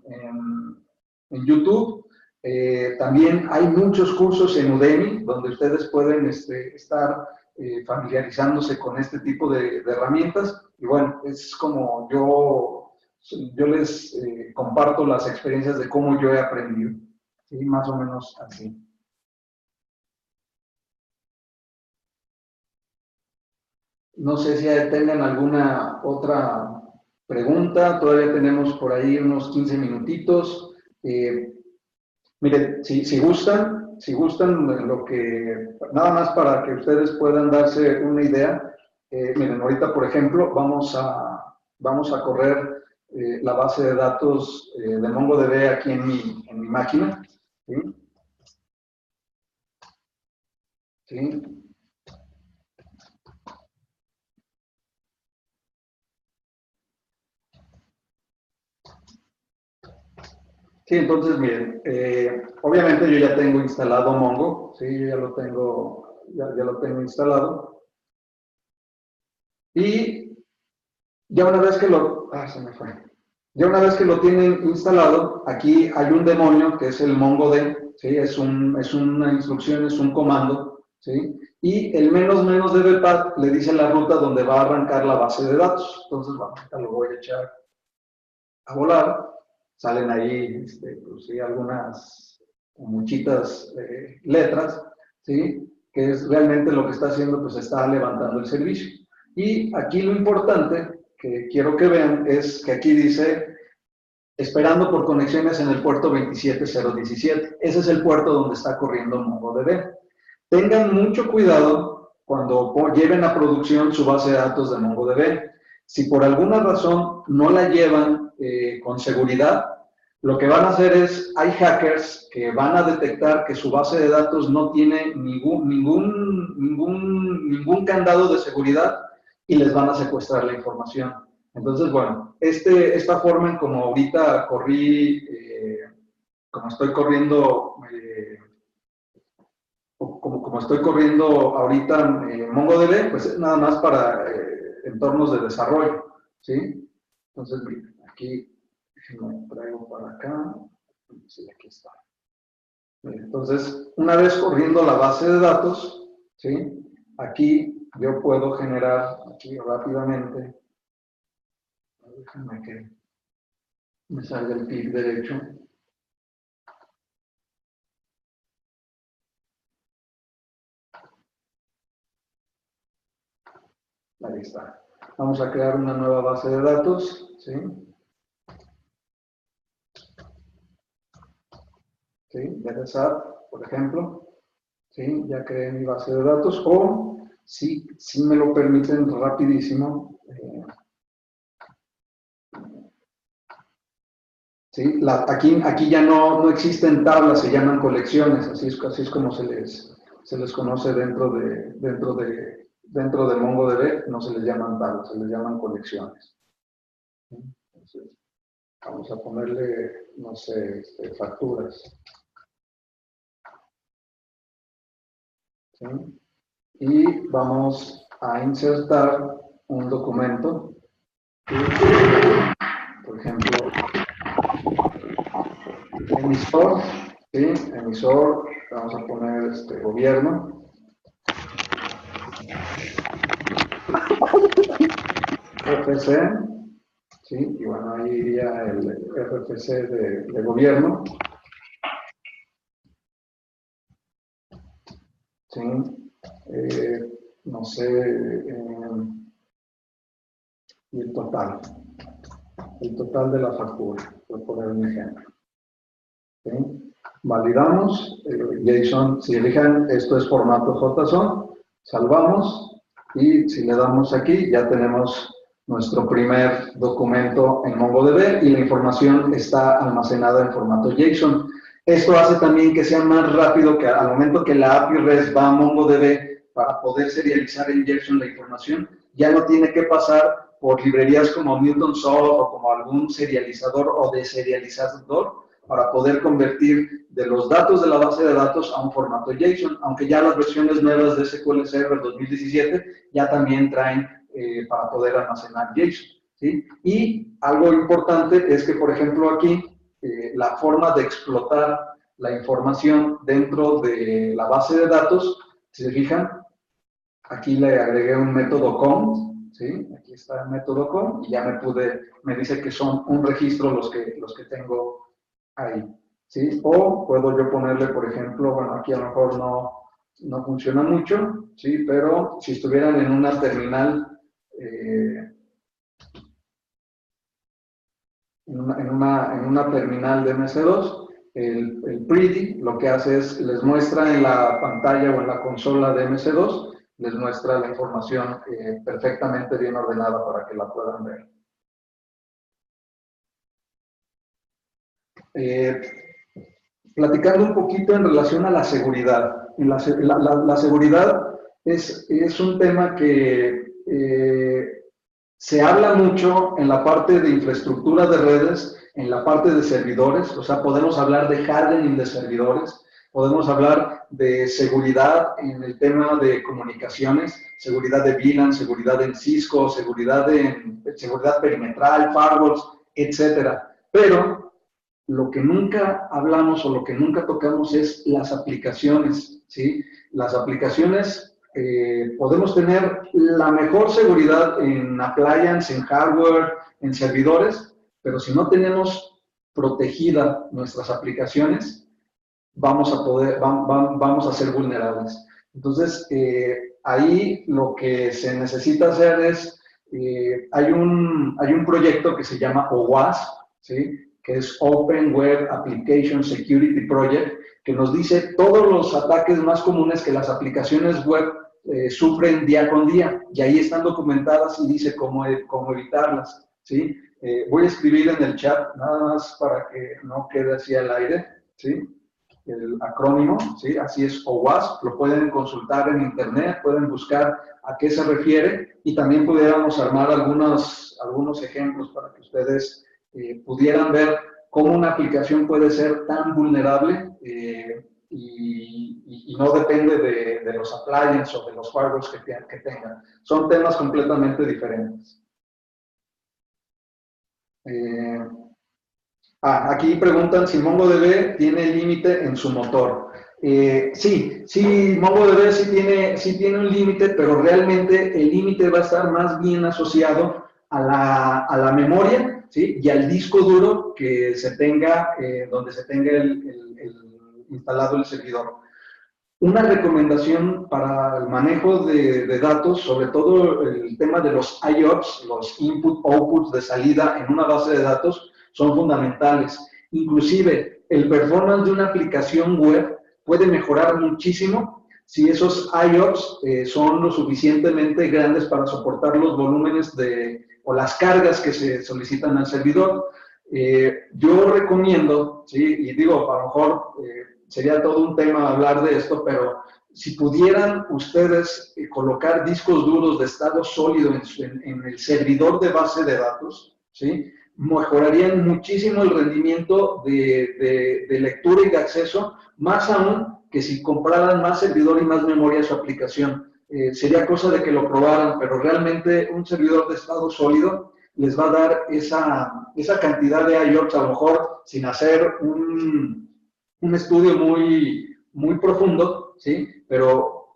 A: YouTube. También hay muchos cursos en Udemy donde ustedes pueden estar familiarizándose con este tipo de herramientas. Y bueno, es como yo les comparto las experiencias de cómo yo he aprendido. ¿Sí? Más o menos así. No sé si tengan alguna otra pregunta. Todavía tenemos por ahí unos 15 minutitos. Miren, si gustan, nada más para que ustedes puedan darse una idea. Miren, ahorita, por ejemplo, vamos a correr la base de datos de MongoDB aquí en mi máquina. ¿Sí? ¿Sí? Sí, entonces, miren, obviamente yo ya tengo instalado Mongo, sí, yo ya lo tengo instalado. Y ya una vez que se me fue. Ya una vez que lo tienen instalado, aquí hay un demonio que es el MongoD, ¿sí? Es una instrucción, es un comando, ¿sí? Y el menos dbpath le dice la ruta donde va a arrancar la base de datos. Entonces, bueno, ahorita lo voy a echar a volar. Salen ahí, pues, sí, algunas muchitas letras, ¿sí? Que es realmente lo que está haciendo, pues está levantando el servicio. Y aquí lo importante que quiero que vean es que aquí dice esperando por conexiones en el puerto 27017. Ese es el puerto donde está corriendo MongoDB. Tengan mucho cuidado cuando lleven a producción su base de datos de MongoDB. Si por alguna razón no la llevan con seguridad, lo que van a hacer es, hay hackers que van a detectar que su base de datos no tiene ningún candado de seguridad y les van a secuestrar la información. Entonces, bueno, esta forma en como ahorita como estoy corriendo, como estoy corriendo ahorita MongoDB, pues es nada más para entornos de desarrollo, ¿sí? Entonces, miren, aquí me traigo para acá, sí, aquí está. Miren, entonces, una vez corriendo la base de datos, ¿sí? Aquí yo puedo generar, aquí rápidamente, déjame que me salga el clic derecho. Ahí está. Vamos a crear una nueva base de datos, ¿sí? ¿Sí? DataSat, por ejemplo, ¿sí? Ya creé mi base de datos, o si me lo permiten rapidísimo, ¿sí? Aquí ya no existen tablas, se llaman colecciones, así es como se les conoce dentro de MongoDB, no se les llaman tablas, se les llaman colecciones. ¿Sí? Entonces, Vamos a ponerle, no sé, facturas. ¿Sí? Y vamos a insertar un documento. Por ejemplo, emisor, ¿sí? Emisor, vamos a poner gobierno. RFC, ¿sí? Y bueno, ahí iría el RFC de gobierno. ¿Sí? No sé, y el total de la factura, por poner un ejemplo. ¿Sí? Validamos, JSON, si eligen, esto es formato JSON, salvamos, y si le damos aquí, ya tenemos nuestro primer documento en MongoDB y la información está almacenada en formato JSON. Esto hace también que sea más rápido que al momento que la API REST va a MongoDB para poder serializar en JSON la información, ya no tiene que pasar por librerías como Newtonsoft o como algún serializador o deserializador para poder convertir de los datos de la base de datos a un formato JSON, aunque ya las versiones nuevas de SQL Server 2017 ya también traen para poder almacenar JSON. ¿Sí? Y algo importante es que, por ejemplo, aquí la forma de explotar la información dentro de la base de datos, si se fijan, aquí le agregué un método com, ¿sí? Aquí está el método com y ya me dice que son un registro los que tengo ahí, ¿sí? O puedo yo ponerle, por ejemplo, bueno, aquí a lo mejor no funciona mucho, ¿sí? Pero si estuvieran en una terminal, en una terminal de MS2, el pretty lo que hace es, les muestra en la pantalla o en la consola de MS2, les muestra la información perfectamente bien ordenada para que la puedan ver. Platicando un poquito en relación a la seguridad. La seguridad es un tema que se habla mucho en la parte de infraestructura de redes, en la parte de servidores, o sea, podemos hablar de hardening de servidores, podemos hablar de seguridad en el tema de comunicaciones, seguridad de VLAN, seguridad en Cisco, seguridad perimetral, firewalls, etcétera. Pero lo que nunca hablamos o lo que nunca tocamos es las aplicaciones, ¿sí? Las aplicaciones, podemos tener la mejor seguridad en appliance, en hardware, en servidores, pero si no tenemos protegida nuestras aplicaciones, vamos a ser vulnerables. Entonces, ahí lo que se necesita hacer es, hay un proyecto que se llama OWASP, ¿sí? Que es Open Web Application Security Project, que nos dice todos los ataques más comunes que las aplicaciones web sufren día con día, y ahí están documentadas y dice cómo evitarlas, ¿sí? Voy a escribir en el chat, nada más para que no quede así al aire, ¿sí? El acrónimo, ¿sí? Así es OWASP, lo pueden consultar en internet, pueden buscar a qué se refiere, y también pudiéramos armar algunos ejemplos para que ustedes pudieran ver cómo una aplicación puede ser tan vulnerable y no depende de los appliances o de los firewalls que tengan. Son temas completamente diferentes. Aquí preguntan si MongoDB tiene límite en su motor. Sí, MongoDB sí tiene un límite, pero realmente el límite va a estar más bien asociado a la memoria, ¿sí? Y al disco duro que se tenga, donde se tenga instalado el servidor. Una recomendación para el manejo de datos, sobre todo el tema de los IOPS, los input-outputs de salida en una base de datos, son fundamentales. Inclusive, el performance de una aplicación web puede mejorar muchísimo si esos IOPS son lo suficientemente grandes para soportar los volúmenes o las cargas que se solicitan al servidor. Yo recomiendo, ¿sí? Y digo, a lo mejor sería todo un tema hablar de esto, pero si pudieran ustedes colocar discos duros de estado sólido en el servidor de base de datos, ¿sí? mejorarían muchísimo el rendimiento de lectura y de acceso, más aún que si compraran más servidor y más memoria a su aplicación. Sería cosa de que lo probaran, pero realmente un servidor de estado sólido les va a dar esa cantidad de IOPS, a lo mejor sin hacer un estudio muy profundo, ¿sí? Pero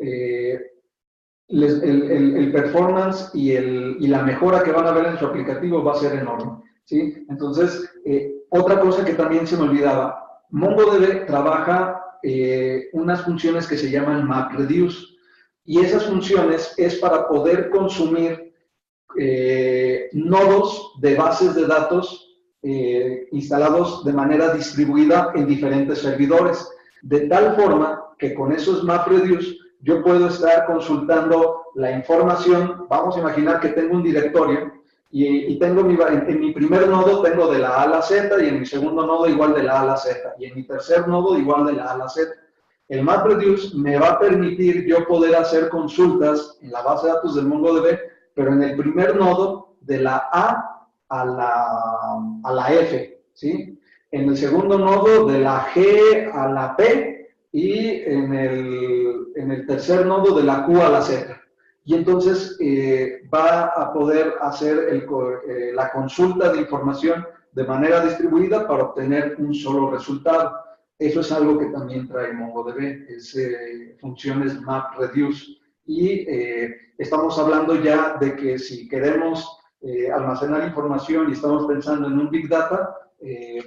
A: el performance y la mejora que van a ver en su aplicativo va a ser enorme, ¿sí? Entonces, otra cosa que también se me olvidaba, MongoDB trabaja unas funciones que se llaman MapReduce, y esas funciones es para poder consumir nodos de bases de datos instalados de manera distribuida en diferentes servidores, de tal forma que con esos MapReduce yo puedo estar consultando la información. Vamos a imaginar que tengo un directorio y tengo en mi primer nodo tengo de la A a la Z, y en mi segundo nodo igual de la A a la Z, y en mi tercer nodo igual de la A a la Z. El MapReduce me va a permitir yo poder hacer consultas en la base de datos del MongoDB, pero en el primer nodo de la A a la F, ¿sí? En el segundo nodo de la G a la P, y en el tercer nodo de la Q a la Z. Y entonces va a poder hacer la consulta de información de manera distribuida para obtener un solo resultado. Eso es algo que también trae MongoDB, es funciones MapReduce. Y estamos hablando ya de que si queremos almacenar información y estamos pensando en un Big Data,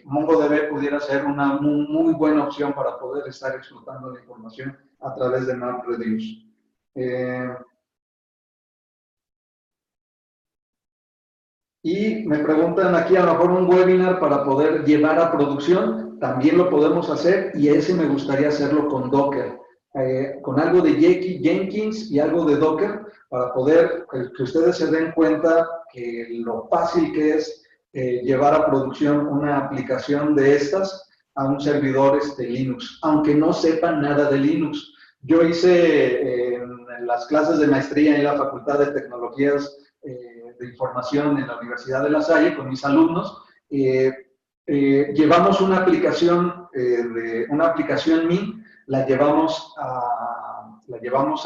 A: MongoDB pudiera ser una muy buena opción para poder estar explotando la información a través de MapReduce. Y me preguntan aquí, a lo mejor un webinar para poder llevar a producción, también lo podemos hacer, y ese me gustaría hacerlo con Docker, con algo de Jenkins y algo de Docker, para poder que ustedes se den cuenta que lo fácil que es llevar a producción una aplicación de estas a un servidor Linux, aunque no sepan nada de Linux. Yo hice en las clases de maestría en la Facultad de Tecnologías de Información en la Universidad de La Salle con mis alumnos, llevamos una aplicación MIN, la llevamos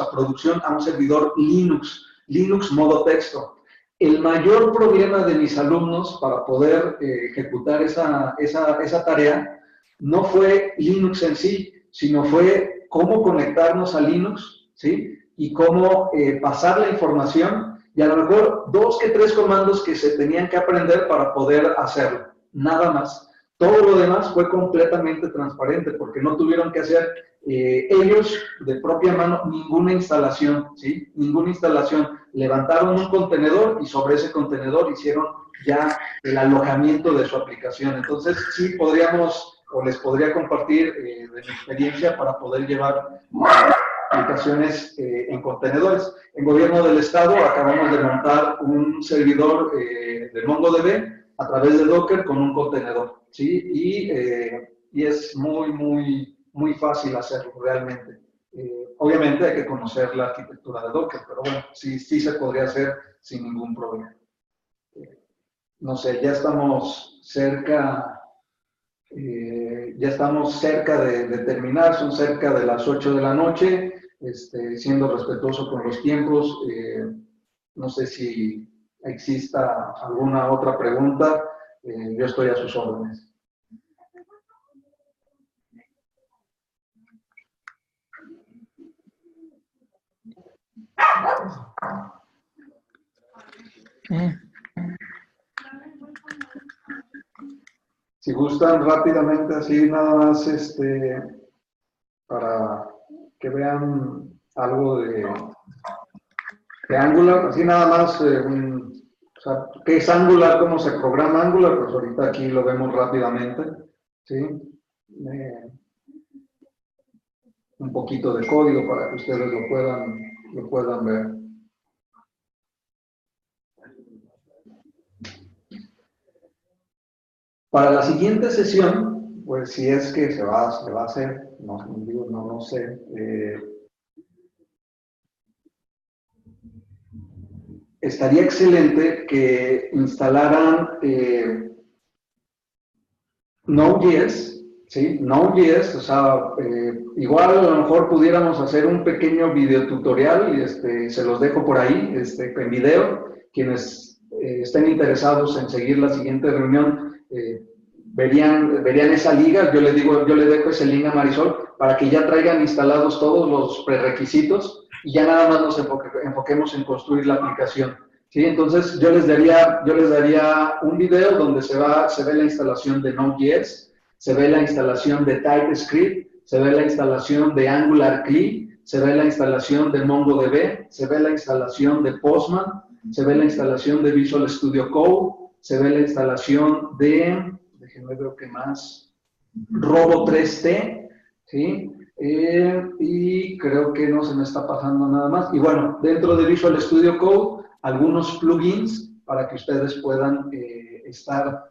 A: a producción a un servidor Linux modo texto. El mayor problema de mis alumnos para poder ejecutar esa tarea no fue Linux en sí, sino fue cómo conectarnos a Linux, ¿sí? Y cómo pasar la información, y a lo mejor 2 que 3 comandos que se tenían que aprender para poder hacerlo, nada más. Todo lo demás fue completamente transparente, porque no tuvieron que hacer ellos de propia mano ninguna instalación, ¿sí? Ninguna instalación. Levantaron un contenedor y sobre ese contenedor hicieron ya el alojamiento de su aplicación. Entonces, sí podríamos, o les podría compartir de mi experiencia para poder llevar aplicaciones en contenedores. En Gobierno del Estado acabamos de montar un servidor de MongoDB a través de Docker con un contenedor, ¿sí? Y es muy fácil hacerlo realmente. Obviamente hay que conocer la arquitectura de Docker, pero bueno, sí se podría hacer sin ningún problema. No sé, ya estamos cerca de terminar, son cerca de las 8 de la noche, siendo respetuoso con los tiempos. No sé si exista alguna otra pregunta, yo estoy a sus órdenes. Si gustan rápidamente, así nada más, para que vean algo de Angular, así nada más, o sea, ¿qué es Angular? ¿Cómo se programa Angular? Pues ahorita aquí lo vemos rápidamente, ¿sí? Un poquito de código para que ustedes lo puedan ver. Para la siguiente sesión, pues si es que se va a hacer, no sé. Estaría excelente que instalaran Node.js, ¿sí? Node.js, o sea, igual a lo mejor pudiéramos hacer un pequeño video tutorial, y se los dejo por ahí, en video. Quienes estén interesados en seguir la siguiente reunión, verían esa liga. Yo le dejo ese link a Marisol para que ya traigan instalados todos los prerequisitos y ya nada más nos enfoquemos en construir la aplicación. ¿Sí? Entonces yo les daría un video donde se ve la instalación de Node.js, se ve la instalación de TypeScript, se ve la instalación de Angular CLI, se ve la instalación de MongoDB, se ve la instalación de Postman, se ve la instalación de Visual Studio Code, se ve la instalación de, déjenme ver qué más, Robo 3T, ¿sí? Y creo que no se me está pasando nada más. Y bueno, dentro de Visual Studio Code, algunos plugins para que ustedes puedan estar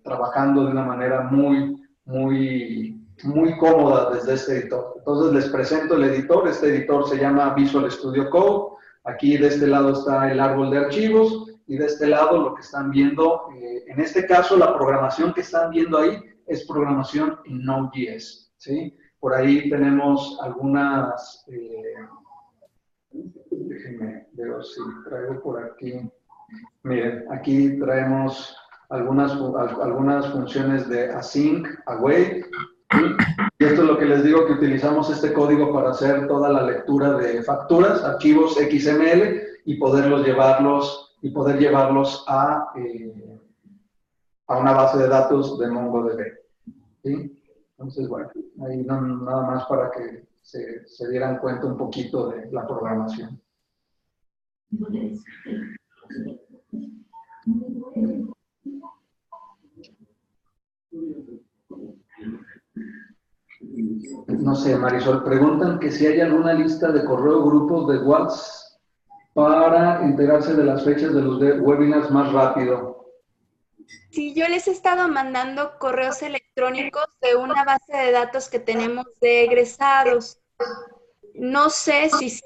A: trabajando de una manera muy cómoda desde este editor. Entonces les presento el editor. Este editor se llama Visual Studio Code. Aquí de este lado está el árbol de archivos y de este lado lo que están viendo, en este caso la programación que están viendo ahí es programación en Node.js, ¿sí? Por ahí tenemos algunas, déjenme ver si traigo por aquí. Miren, aquí traemos algunas funciones de async, await, ¿sí? Y esto es lo que les digo, que utilizamos este código para hacer toda la lectura de facturas, archivos XML y poder llevarlos a una base de datos de MongoDB, ¿sí? Entonces, bueno, ahí nada más para que se dieran cuenta un poquito de la programación. No sé, Marisol, preguntan que si hay alguna lista de correo, grupos de WhatsApp para enterarse de las fechas de los webinars más rápido.
B: Sí, yo les he estado mandando correos electrónicos de una base de datos que tenemos de egresados. No sé si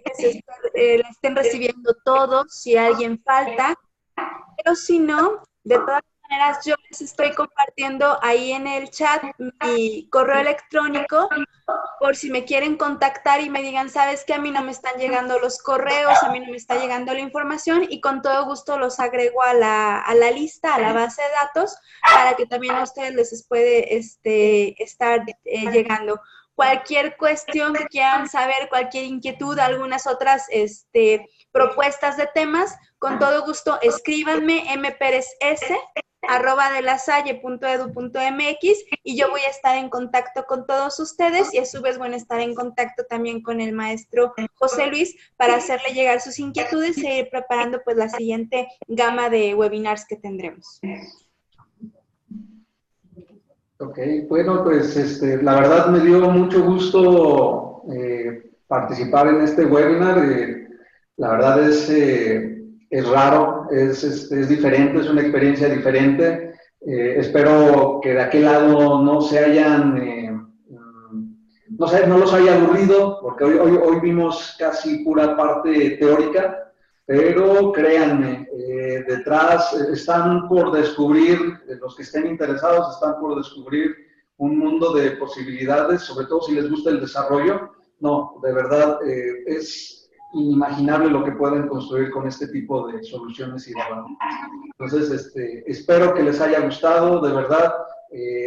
B: la estén recibiendo todos, si alguien falta, pero si no, de todas maneras yo les estoy compartiendo ahí en el chat mi correo electrónico por si me quieren contactar y me digan, sabes que a mí no me están llegando los correos, a mí no me está llegando la información, y con todo gusto los agrego a la lista, a la base de datos, para que también a ustedes les puede estar llegando. Cualquier cuestión que quieran saber, cualquier inquietud, algunas otras propuestas de temas, con todo gusto escríbanme mperezs@delasalle.edu.mx y yo voy a estar en contacto con todos ustedes, y a su vez voy a estar en contacto también con el maestro José Luis para hacerle llegar sus inquietudes e ir preparando pues la siguiente gama de webinars que tendremos.
A: Ok, bueno, pues la verdad me dio mucho gusto participar en este webinar. La verdad es raro, es diferente, es una experiencia diferente. Espero que de aquel lado no se hayan, no los haya aburrido, porque hoy vimos casi pura parte teórica, pero créanme, detrás están por descubrir, los que estén interesados están por descubrir un mundo de posibilidades, sobre todo si les gusta el desarrollo. No, de verdad, es inimaginable lo que pueden construir con este tipo de soluciones y de avances. Entonces, espero que les haya gustado, de verdad.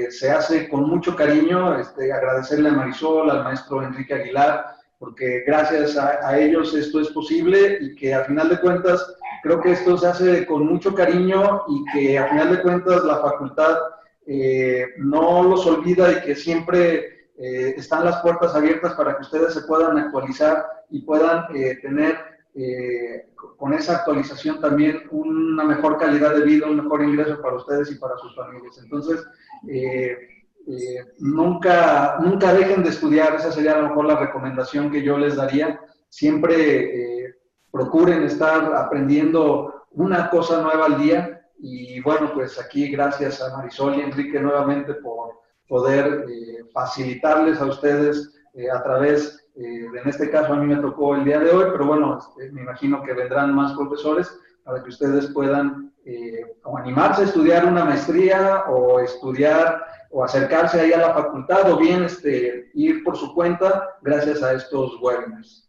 A: Se hace con mucho cariño, agradecerle a Marisol, al maestro Enrique Aguilar, porque gracias a ellos esto es posible, y que a final de cuentas creo que esto se hace con mucho cariño, y que a final de cuentas la facultad no los olvida, y que siempre están las puertas abiertas para que ustedes se puedan actualizar y puedan tener con esa actualización también una mejor calidad de vida, un mejor ingreso para ustedes y para sus familias. Entonces, nunca dejen de estudiar. Esa sería a lo mejor la recomendación que yo les daría. Siempre procuren estar aprendiendo una cosa nueva al día. Y bueno, pues aquí gracias a Marisol y Enrique nuevamente por poder facilitarles a ustedes a través, en este caso a mí me tocó el día de hoy, pero bueno, me imagino que vendrán más profesores para que ustedes puedan o animarse a estudiar una maestría o estudiar o acercarse ahí a la facultad o bien ir por su cuenta gracias a estos webinars.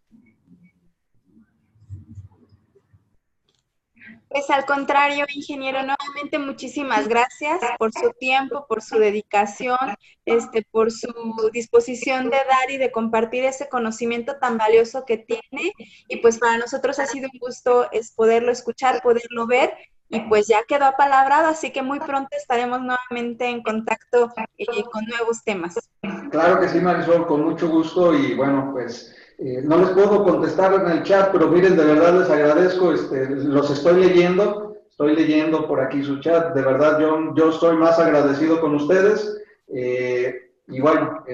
B: Pues al contrario, ingeniero, nuevamente muchísimas gracias por su tiempo, por su dedicación, por su disposición de dar y de compartir ese conocimiento tan valioso que tiene. Y pues para nosotros ha sido un gusto poderlo escuchar, poderlo ver, y pues ya quedó apalabrado, así que muy pronto estaremos nuevamente en contacto con nuevos temas.
A: Claro que sí, Marisol, con mucho gusto, y bueno, pues no les puedo contestar en el chat, pero miren, de verdad les agradezco, los estoy leyendo por aquí su chat, de verdad yo estoy más agradecido con ustedes, y bueno,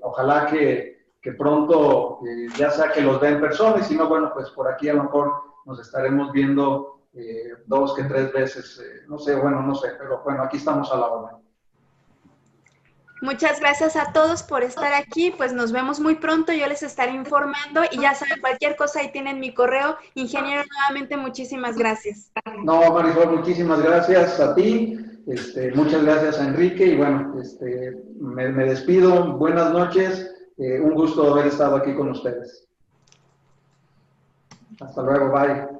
A: ojalá que pronto, ya sea que los vea en persona, y si no, bueno, pues por aquí a lo mejor nos estaremos viendo 2 que 3 veces, no sé, pero bueno, aquí estamos a la hora.
B: Muchas gracias a todos por estar aquí, pues nos vemos muy pronto, yo les estaré informando y ya saben, cualquier cosa ahí tienen mi correo. Ingeniero, nuevamente muchísimas gracias.
A: No, Marisol, muchísimas gracias a ti, muchas gracias a Enrique y bueno, me despido, buenas noches, un gusto haber estado aquí con ustedes. Hasta luego, bye.